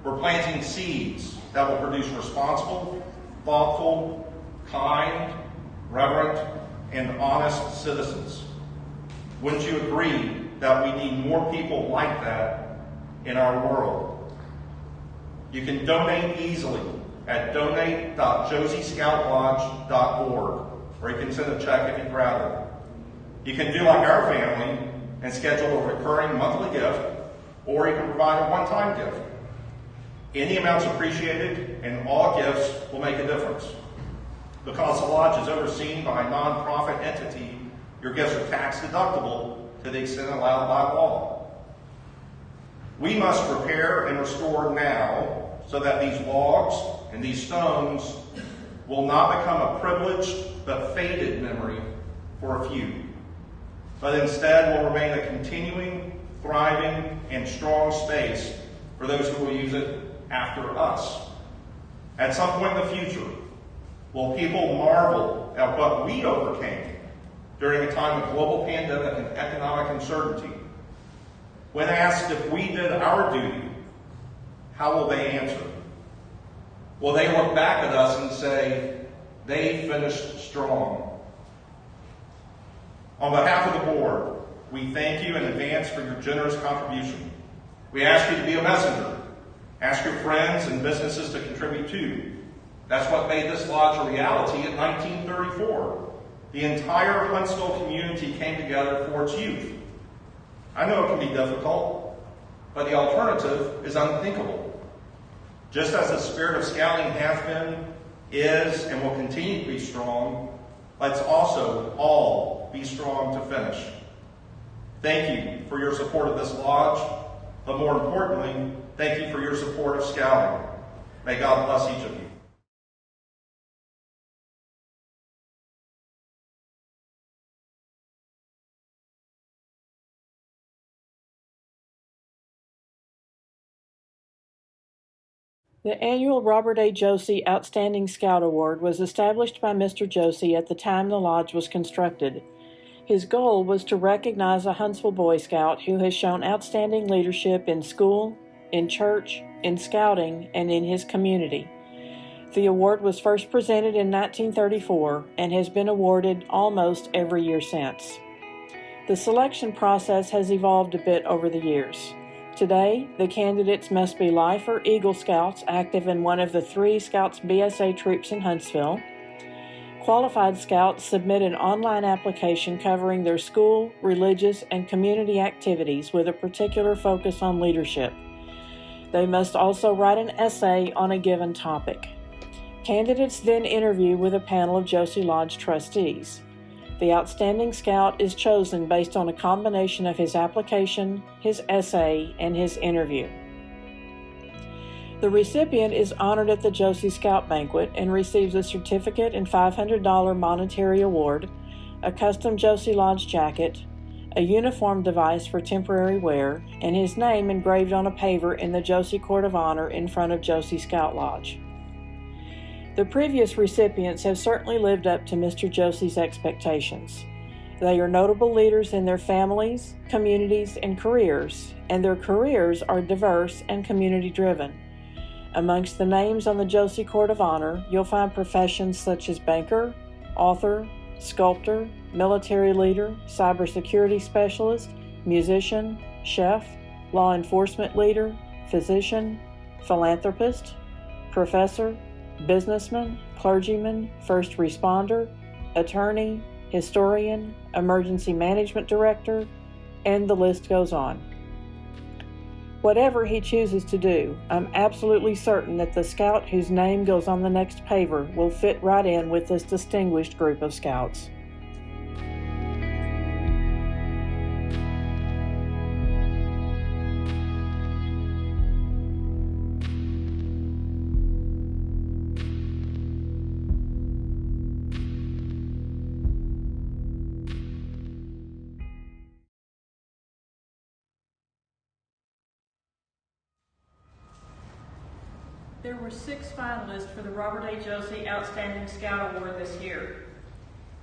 We're planting seeds that will produce responsible, thoughtful, kind, reverent, and honest citizens. Wouldn't you agree that we need more people like that in our world? You can donate easily at donate.joseyscoutlodge.org, or you can send a check if you'd rather. You can do like our family and schedule a recurring monthly gift, or you can provide a one-time gift. Any amount's appreciated, and all gifts will make a difference. Because the lodge is overseen by a nonprofit entity, your gifts are tax deductible to the extent allowed by law. We must repair and restore now so that these logs and these stones will not become a privileged but faded memory for a few, but instead will remain a continuing, thriving, and strong space for those who will use it after us. At some point in the future, will people marvel at what we overcame during a time of global pandemic and economic uncertainty? When asked if we did our duty, how will they answer? Will they look back at us and say, they finished strong? On behalf of the board, we thank you in advance for your generous contribution. We ask you to be a messenger. Ask your friends and businesses to contribute too. That's what made this lodge a reality in 1934. The entire Huntsville community came together for its youth. I know it can be difficult, but the alternative is unthinkable. Just as the spirit of scouting has been, is, and will continue to be strong, let's also all be strong to finish. Thank you for your support of this lodge, but more importantly, thank you for your support of scouting. May God bless each of you. The annual Robert A. Josey Outstanding Scout Award was established by Mr. Josey at the time the lodge was constructed. His goal was to recognize a Huntsville Boy Scout who has shown outstanding leadership in school, in church, in scouting, and in his community. The award was first presented in 1934 and has been awarded almost every year since. The selection process has evolved a bit over the years. Today, the candidates must be Life or Eagle Scouts active in one of the 3 Scouts BSA troops in Huntsville. Qualified Scouts submit an online application covering their school, religious, and community activities with a particular focus on leadership. They must also write an essay on a given topic. Candidates then interview with a panel of Josey Lodge trustees. The outstanding Scout is chosen based on a combination of his application, his essay, and his interview. The recipient is honored at the Josey Scout Banquet and receives a certificate and $500 monetary award, a custom Josey Lodge jacket, a uniform device for temporary wear, and his name engraved on a paver in the Josey Court of Honor in front of Josey Scout Lodge. The previous recipients have certainly lived up to Mr. Josey's expectations. They are notable leaders in their families, communities, and careers, and their careers are diverse and community-driven. Amongst the names on the Josey Court of Honor, you'll find professions such as banker, author, sculptor, military leader, cybersecurity specialist, musician, chef, law enforcement leader, physician, philanthropist, professor, businessman, clergyman, first responder, attorney, historian, emergency management director, and the list goes on. Whatever he chooses to do, I'm absolutely certain that the Scout whose name goes on the next paver will fit right in with this distinguished group of Scouts. There were 6 finalists for the Robert A. Josey Outstanding Scout Award this year.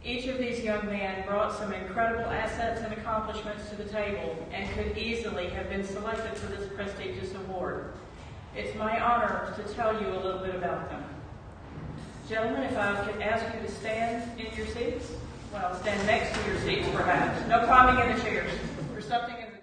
Each of these young men brought some incredible assets and accomplishments to the table and could easily have been selected for this prestigious award. It's my honor to tell you a little bit about them. Gentlemen, if I could ask you to stand in your seats. Well, stand next to your seats, perhaps. No climbing in the chairs. There's something in the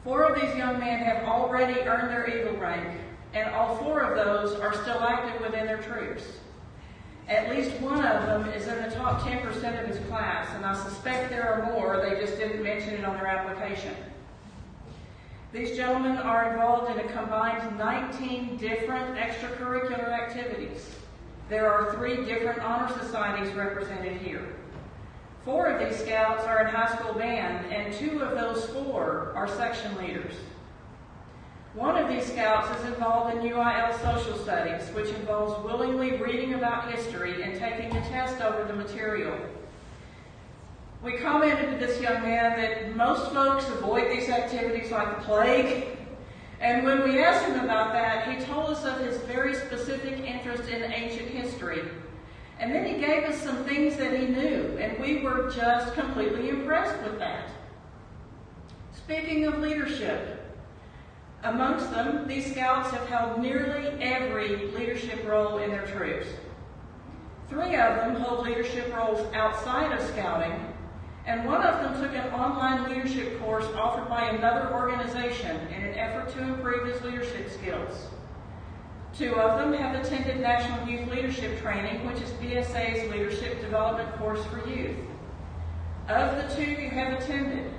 Four of these young men have already earned their Eagle rank, and all 4 of those are still active within their troops. At least one of them is in the top 10% of his class, and I suspect there are more, they just didn't mention it on their application. These gentlemen are involved in a combined 19 different extracurricular activities. There are 3 different honor societies represented here. 4 of these Scouts are in high school band, and 2 of those 4 are section leaders. One of these Scouts is involved in UIL Social Studies, which involves willingly reading about history and taking a test over the material. We commented to this young man that most folks avoid these activities like the plague, and when we asked him about that, he told us of his very specific interest in ancient history. And then he gave us some things that he knew, and we were just completely impressed with that. Speaking of leadership, amongst them, these Scouts have held nearly every leadership role in their troops. 3 of them hold leadership roles outside of Scouting, and one of them took an online leadership course offered by another organization in an effort to improve his leadership skills. 2 of them have attended National Youth Leadership Training, which is BSA's leadership development course for youth. Of the 2 who have attended,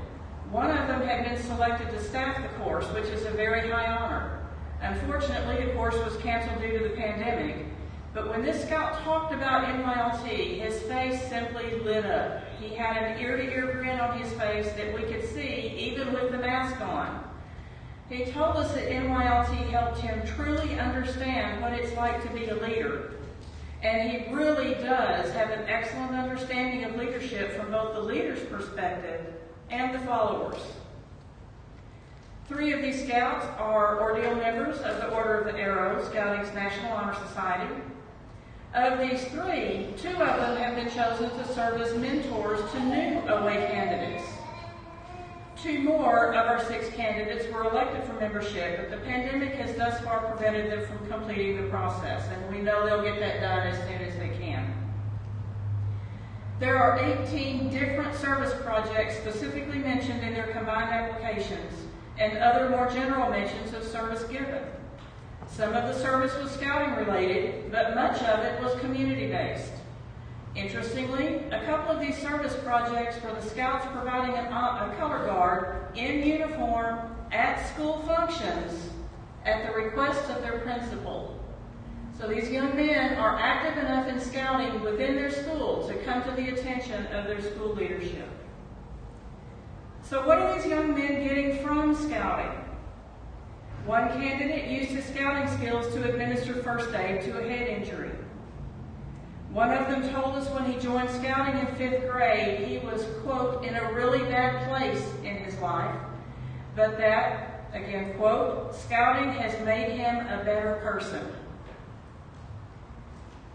one of them had been selected to staff the course, which is a very high honor. Unfortunately, the course was canceled due to the pandemic, but when this Scout talked about NYLT, his face simply lit up. He had an ear-to-ear grin on his face that we could see even with the mask on. He told us that NYLT helped him truly understand what it's like to be a leader. And he really does have an excellent understanding of leadership from both the leader's perspective and the followers. 3 of these scouts are ordeal members of the Order of the Arrow, Scouting's National Honor Society. Of these 3, 2 of them have been chosen to serve as mentors to new OA candidates. 2 more of our 6 candidates were elected for membership, but the pandemic has thus far prevented them from completing the process, and we know they'll get that done as soon as they can. There are 18 different service projects specifically mentioned in their combined applications, and other more general mentions of service given. Some of the service was scouting related, but much of it was community based. Interestingly, a couple of these service projects were the scouts providing a color guard in uniform at school functions at the request of their principal. So these young men are active enough in scouting within their school to come to the attention of their school leadership. So what are these young men getting from scouting? One candidate used his scouting skills to administer first aid to a head injury. One of them told us when he joined scouting in 5th grade, he was, quote, in a really bad place in his life, but that, again, quote, scouting has made him a better person.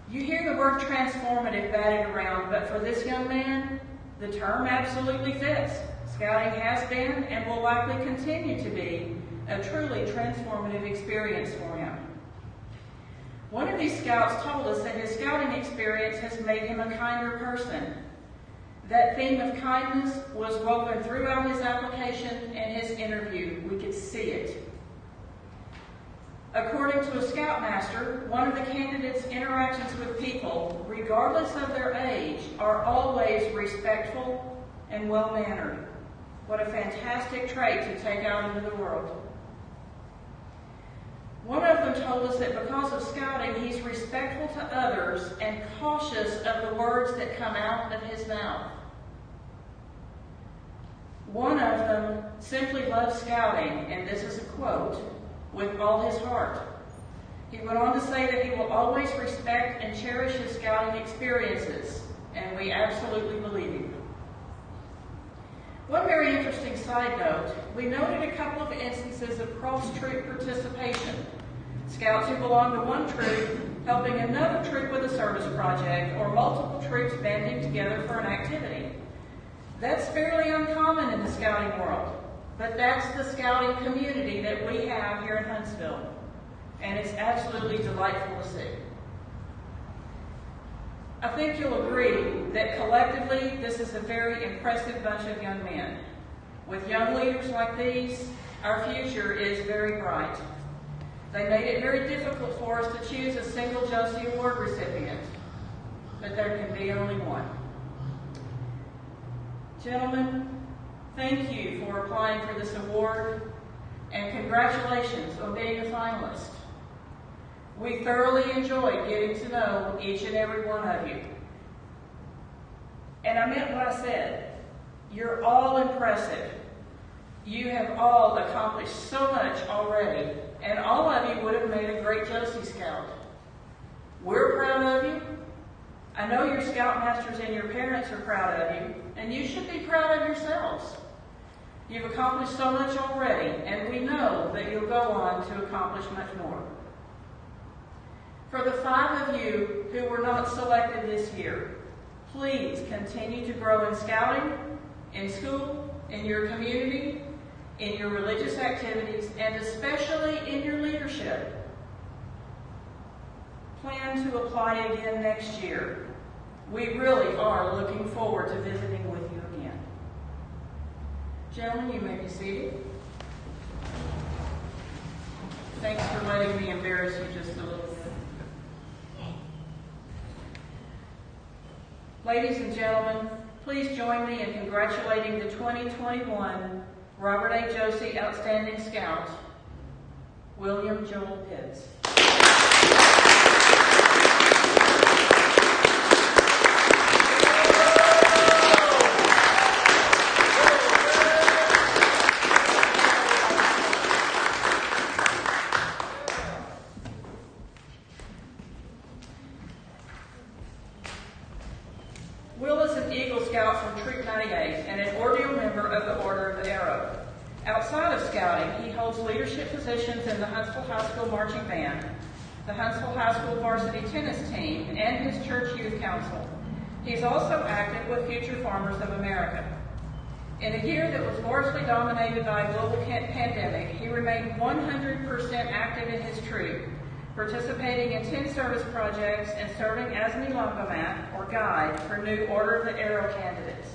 You hear the word transformative batted around, but for this young man, the term absolutely fits. Scouting has been and will likely continue to be a truly transformative experience for him. One of these scouts told us that his scouting experience has made him a kinder person. That theme of kindness was woven throughout his application and his interview. We could see it. According to a scoutmaster, one of the candidates' interactions with people, regardless of their age, are always respectful and well-mannered. What a fantastic trait to take out into the world. One of them told us that because of scouting, he's respectful to others and cautious of the words that come out of his mouth. One of them simply loves scouting, and this is a quote, with all his heart. He went on to say that he will always respect and cherish his scouting experiences, and we absolutely believe him. One very interesting side note, we noted a couple of instances of cross-troop participation. Scouts who belong to one troop helping another troop with a service project, or multiple troops banding together for an activity. That's fairly uncommon in the scouting world, but that's the scouting community that we have here in Huntsville, and it's absolutely delightful to see. I think you'll agree that collectively this is a very impressive bunch of young men. With young leaders like these, our future is very bright. They made it very difficult for us to choose a single Josey Award recipient, but there can be only one. Gentlemen, thank you for applying for this award, and congratulations on being a finalist. We thoroughly enjoyed getting to know each and every one of you. And I meant what I said. You're all impressive. You have all accomplished so much already, and all of you would have made a great Josey Scout. We're proud of you. I know your scoutmasters and your parents are proud of you, and you should be proud of yourselves. You've accomplished so much already, and we know that you'll go on to accomplish much more. For the 5 of you who were not selected this year, please continue to grow in scouting, in school, in your community, in your religious activities, and especially in your leadership. Plan to apply again next year. We really are looking forward to visiting with you again. Gentlemen, you may be seated. Thanks for letting me embarrass you just a little bit. Ladies and gentlemen, please join me in congratulating the 2021 Robert A. Josey Outstanding Scout, William Joel Pitts. an Eagle Scout from Troop 98 and an ordinary member of the Order of the Arrow. Outside of scouting, he holds leadership positions in the Huntsville High School Marching Band, the Huntsville High School Varsity Tennis Team, and his church youth council. He's also active with Future Farmers of America. In a year that was largely dominated by a global pandemic, he remained 100% active in his troop, participating in 10 service projects and serving as an elongomat, or guide, for new Order of the Arrow candidates.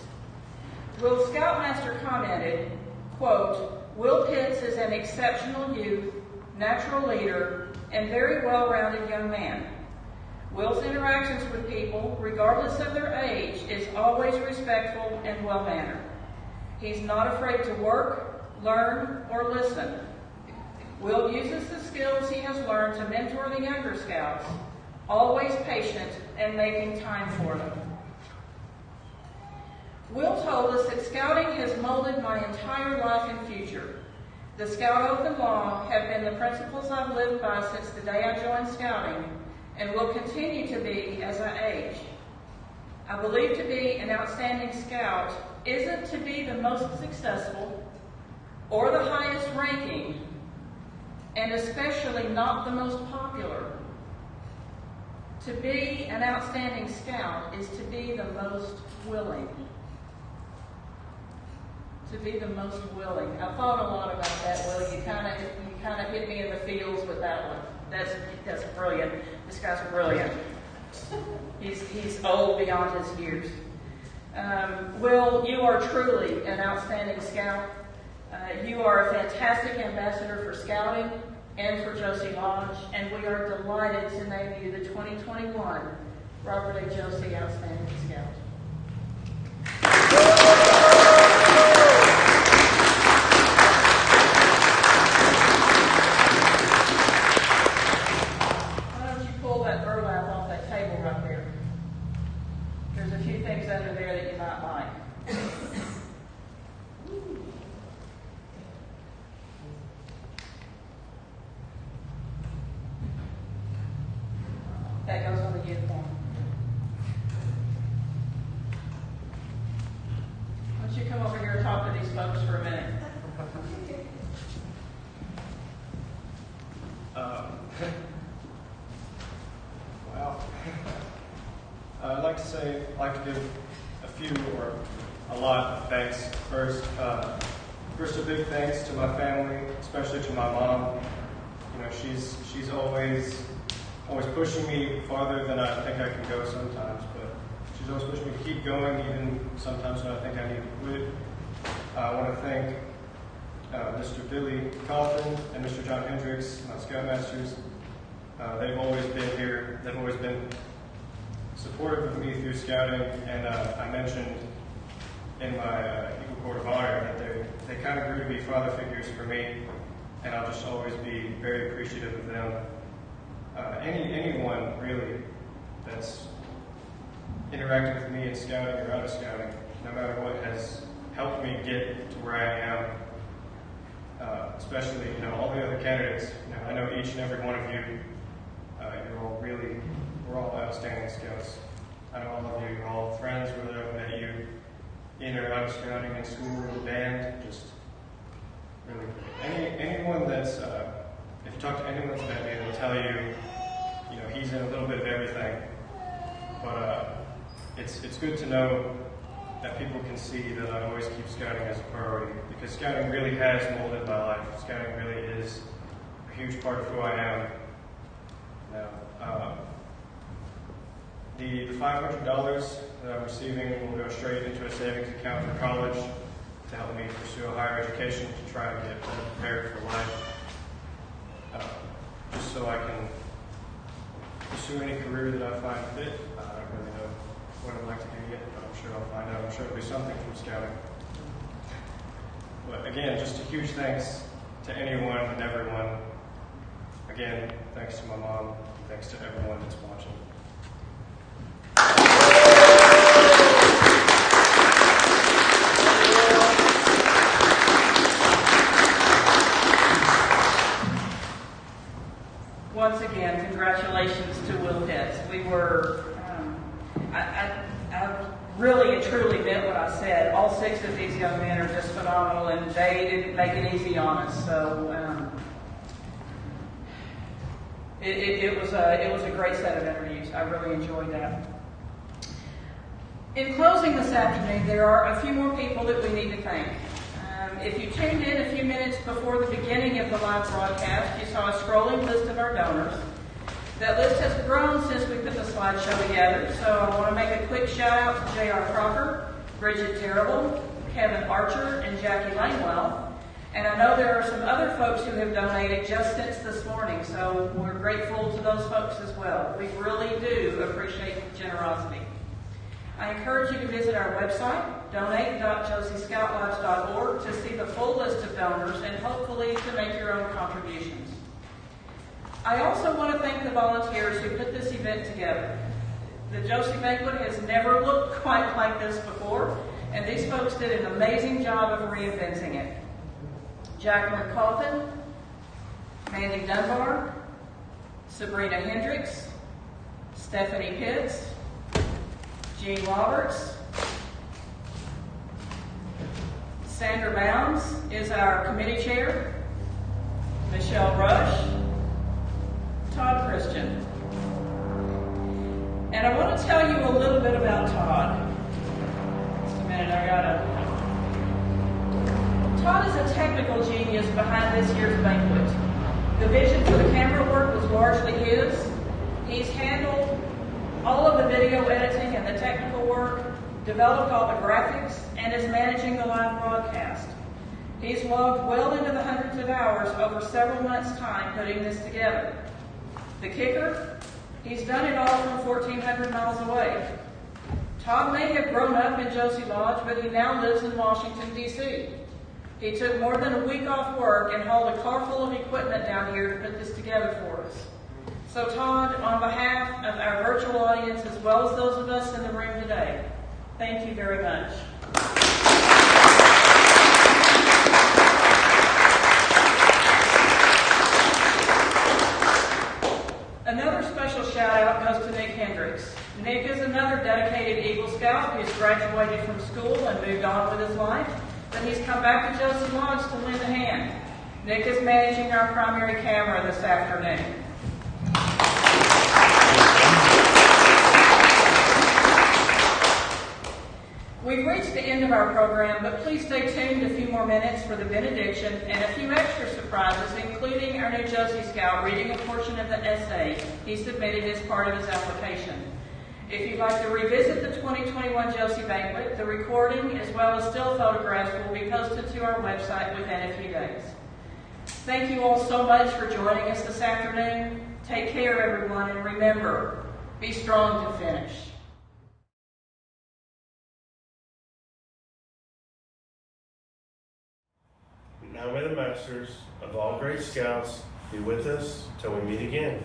Will Scoutmaster commented, quote, "Will Pitts is an exceptional youth, natural leader, and very well-rounded young man. Will's interactions with people, regardless of their age, is always respectful and well-mannered. He's not afraid to work, learn, or listen. Will uses the skills he has learned to mentor the younger scouts, always patient and making time for them." Will told us that scouting has molded my entire life and future. The Scout Oath and Law have been the principles I've lived by since the day I joined scouting, and will continue to be as I age. I believe to be an outstanding scout isn't to be the most successful or the highest ranking, and especially not the most popular. To be an outstanding scout is to be the most willing. To be the most willing. I thought a lot about that, Will. You kind of hit me in the feels with that one. That's brilliant. This guy's brilliant. He's old beyond his years. Will, you are truly an outstanding scout. You are a fantastic ambassador for scouting and for Josey Lodge, and we are delighted to name you the 2021 Robert A. Josey Outstanding Scout. Why don't you pull that burlap off that table right there? There's a few things under there that you might like. That goes on the uniform. Why don't you come over here and talk to these folks for a minute? Well, I'd like to give a few or a lot of thanks. First, a big thanks to my family, especially to my mom. You know, she's always pushing me farther than I think I can go sometimes, but she's always pushing me to keep going, even sometimes when I think I need to quit. I want to thank Mr. Billy Coffin and Mr. John Hendricks, my Scoutmasters. They've always been here. They've always been supportive of me through scouting, and I mentioned in my Eagle Court of Honor that they kind of grew to be father figures for me, and I'll just always be very appreciative of them. Anyone really that's interacted with me in scouting or out of scouting, no matter what, has helped me get to where I am. Especially, all the other candidates. I know each and every one of you. We're all outstanding scouts. I know all of you. You're all friends, whether I've met you in or out of scouting, in school, in the band. Just really, anyone that's if you talk to anyone that's met me, they'll tell you, he's in a little bit of everything. But it's good to know that people can see that I always keep scouting as a priority, because scouting really has molded my life. Scouting really is a huge part of who I am now. The $500 that I'm receiving will go straight into a savings account for college to help me pursue a higher education, to try and get better prepared for life, just so I can pursue any career that I find fit. I don't really know what I'd like to do yet, but I'm sure I'll find out. I'm sure it'll be something from scouting. But again, just a huge thanks to anyone and everyone. Again, thanks to my mom. Thanks to everyone that's watching. Once again, congratulations to Will Pitts. We were, I've really and truly meant what I said. All 6 of these young men are just phenomenal, and they didn't make it easy on us. So it was a great set of interviews. I really enjoyed that. In closing this afternoon, there are a few more people that we need to thank. If you tuned in a few minutes before the beginning of the live broadcast, you saw a scrolling list of our donors. That list has grown since we put the slideshow together, so I want to make a quick shout out to J.R. Crocker, Bridget Terrible, Kevin Archer, and Jackie Langwell. And I know there are some other folks who have donated just since this morning, so we're grateful to those folks as well. We really do appreciate the generosity. I encourage you to visit our website, donate.joseyscoutlodge.org, to see the full list of donors and hopefully to make your own contributions. I also want to thank the volunteers who put this event together. The Josey Banquet has never looked quite like this before, and these folks did an amazing job of reinventing it. Jacqueline Coffin, Mandy Dunbar, Sabrina Hendricks, Stephanie Pitts, Jean Roberts, Sandra Bounds is our committee chair, Michelle Rush, Todd Christian. And I want to tell you a little bit about Todd. Just a minute, Todd is a technical genius behind this year's banquet. The vision for the camera work was largely his. He's handled all of the video editing and the technical work, developed all the graphics, and is managing the live broadcast. He's logged well into the hundreds of hours over several months' time putting this together. The kicker? He's done it all from 1,400 miles away. Todd may have grown up in Josey Lodge, but he now lives in Washington, D.C. He took more than a week off work and hauled a car full of equipment down here to put this together for us. So Todd, on behalf of our virtual audience as well as those of us in the room today, thank you very much. Another special shout out goes to Nick Hendricks. Nick is another dedicated Eagle Scout who's graduated from school and moved on with his life, but he's come back to Josey Lodge to lend a hand. Nick is managing our primary camera this afternoon. We've reached the end of our program, but please stay tuned a few more minutes for the benediction and a few extra surprises, including our new Josey Scout reading a portion of the essay he submitted as part of his application. If you'd like to revisit the 2021 Josey Banquet, the recording as well as still photographs will be posted to our website within a few days. Thank you all so much for joining us this afternoon. Take care, everyone, and remember, be strong to finish. Now may the masters of all great scouts be with us till we meet again.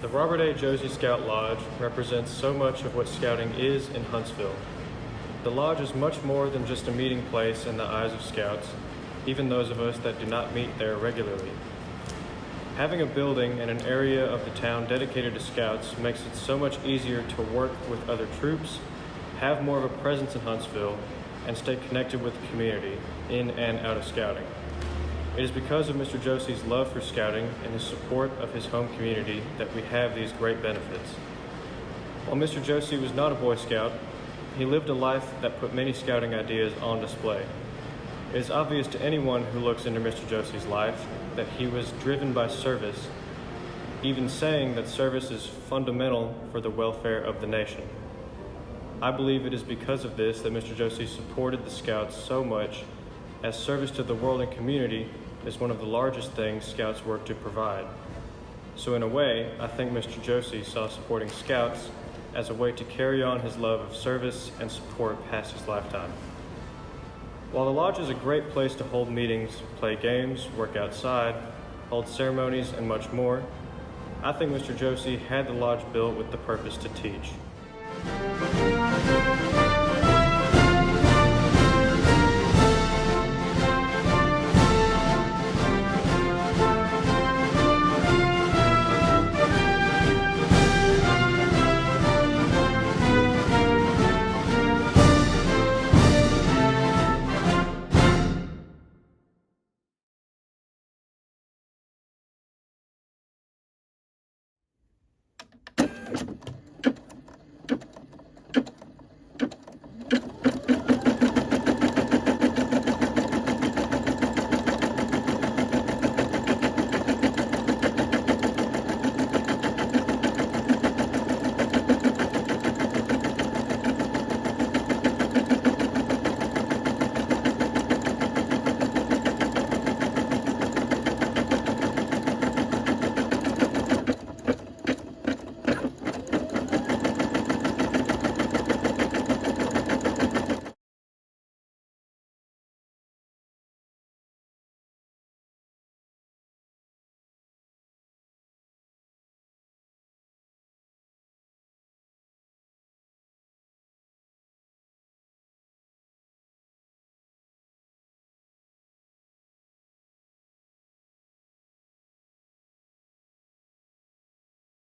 The Robert A. Josey Scout Lodge represents so much of what scouting is in Huntsville. The lodge is much more than just a meeting place in the eyes of scouts, even those of us that do not meet there regularly. Having a building and an area of the town dedicated to scouts makes it so much easier to work with other troops, have more of a presence in Huntsville, and stay connected with the community in and out of scouting. It is because of Mr. Josey's love for scouting and his support of his home community that we have these great benefits. While Mr. Josey was not a Boy Scout, he lived a life that put many scouting ideas on display. It is obvious to anyone who looks into Mr. Josey's life that he was driven by service, even saying that service is fundamental for the welfare of the nation. I believe it is because of this that Mr. Josey supported the Scouts so much, as service to the world and community is one of the largest things Scouts work to provide. So in a way, I think Mr. Josey saw supporting Scouts as a way to carry on his love of service and support past his lifetime. While the lodge is a great place to hold meetings, play games, work outside, hold ceremonies, and much more, I think Mr. Josey had the lodge built with the purpose to teach.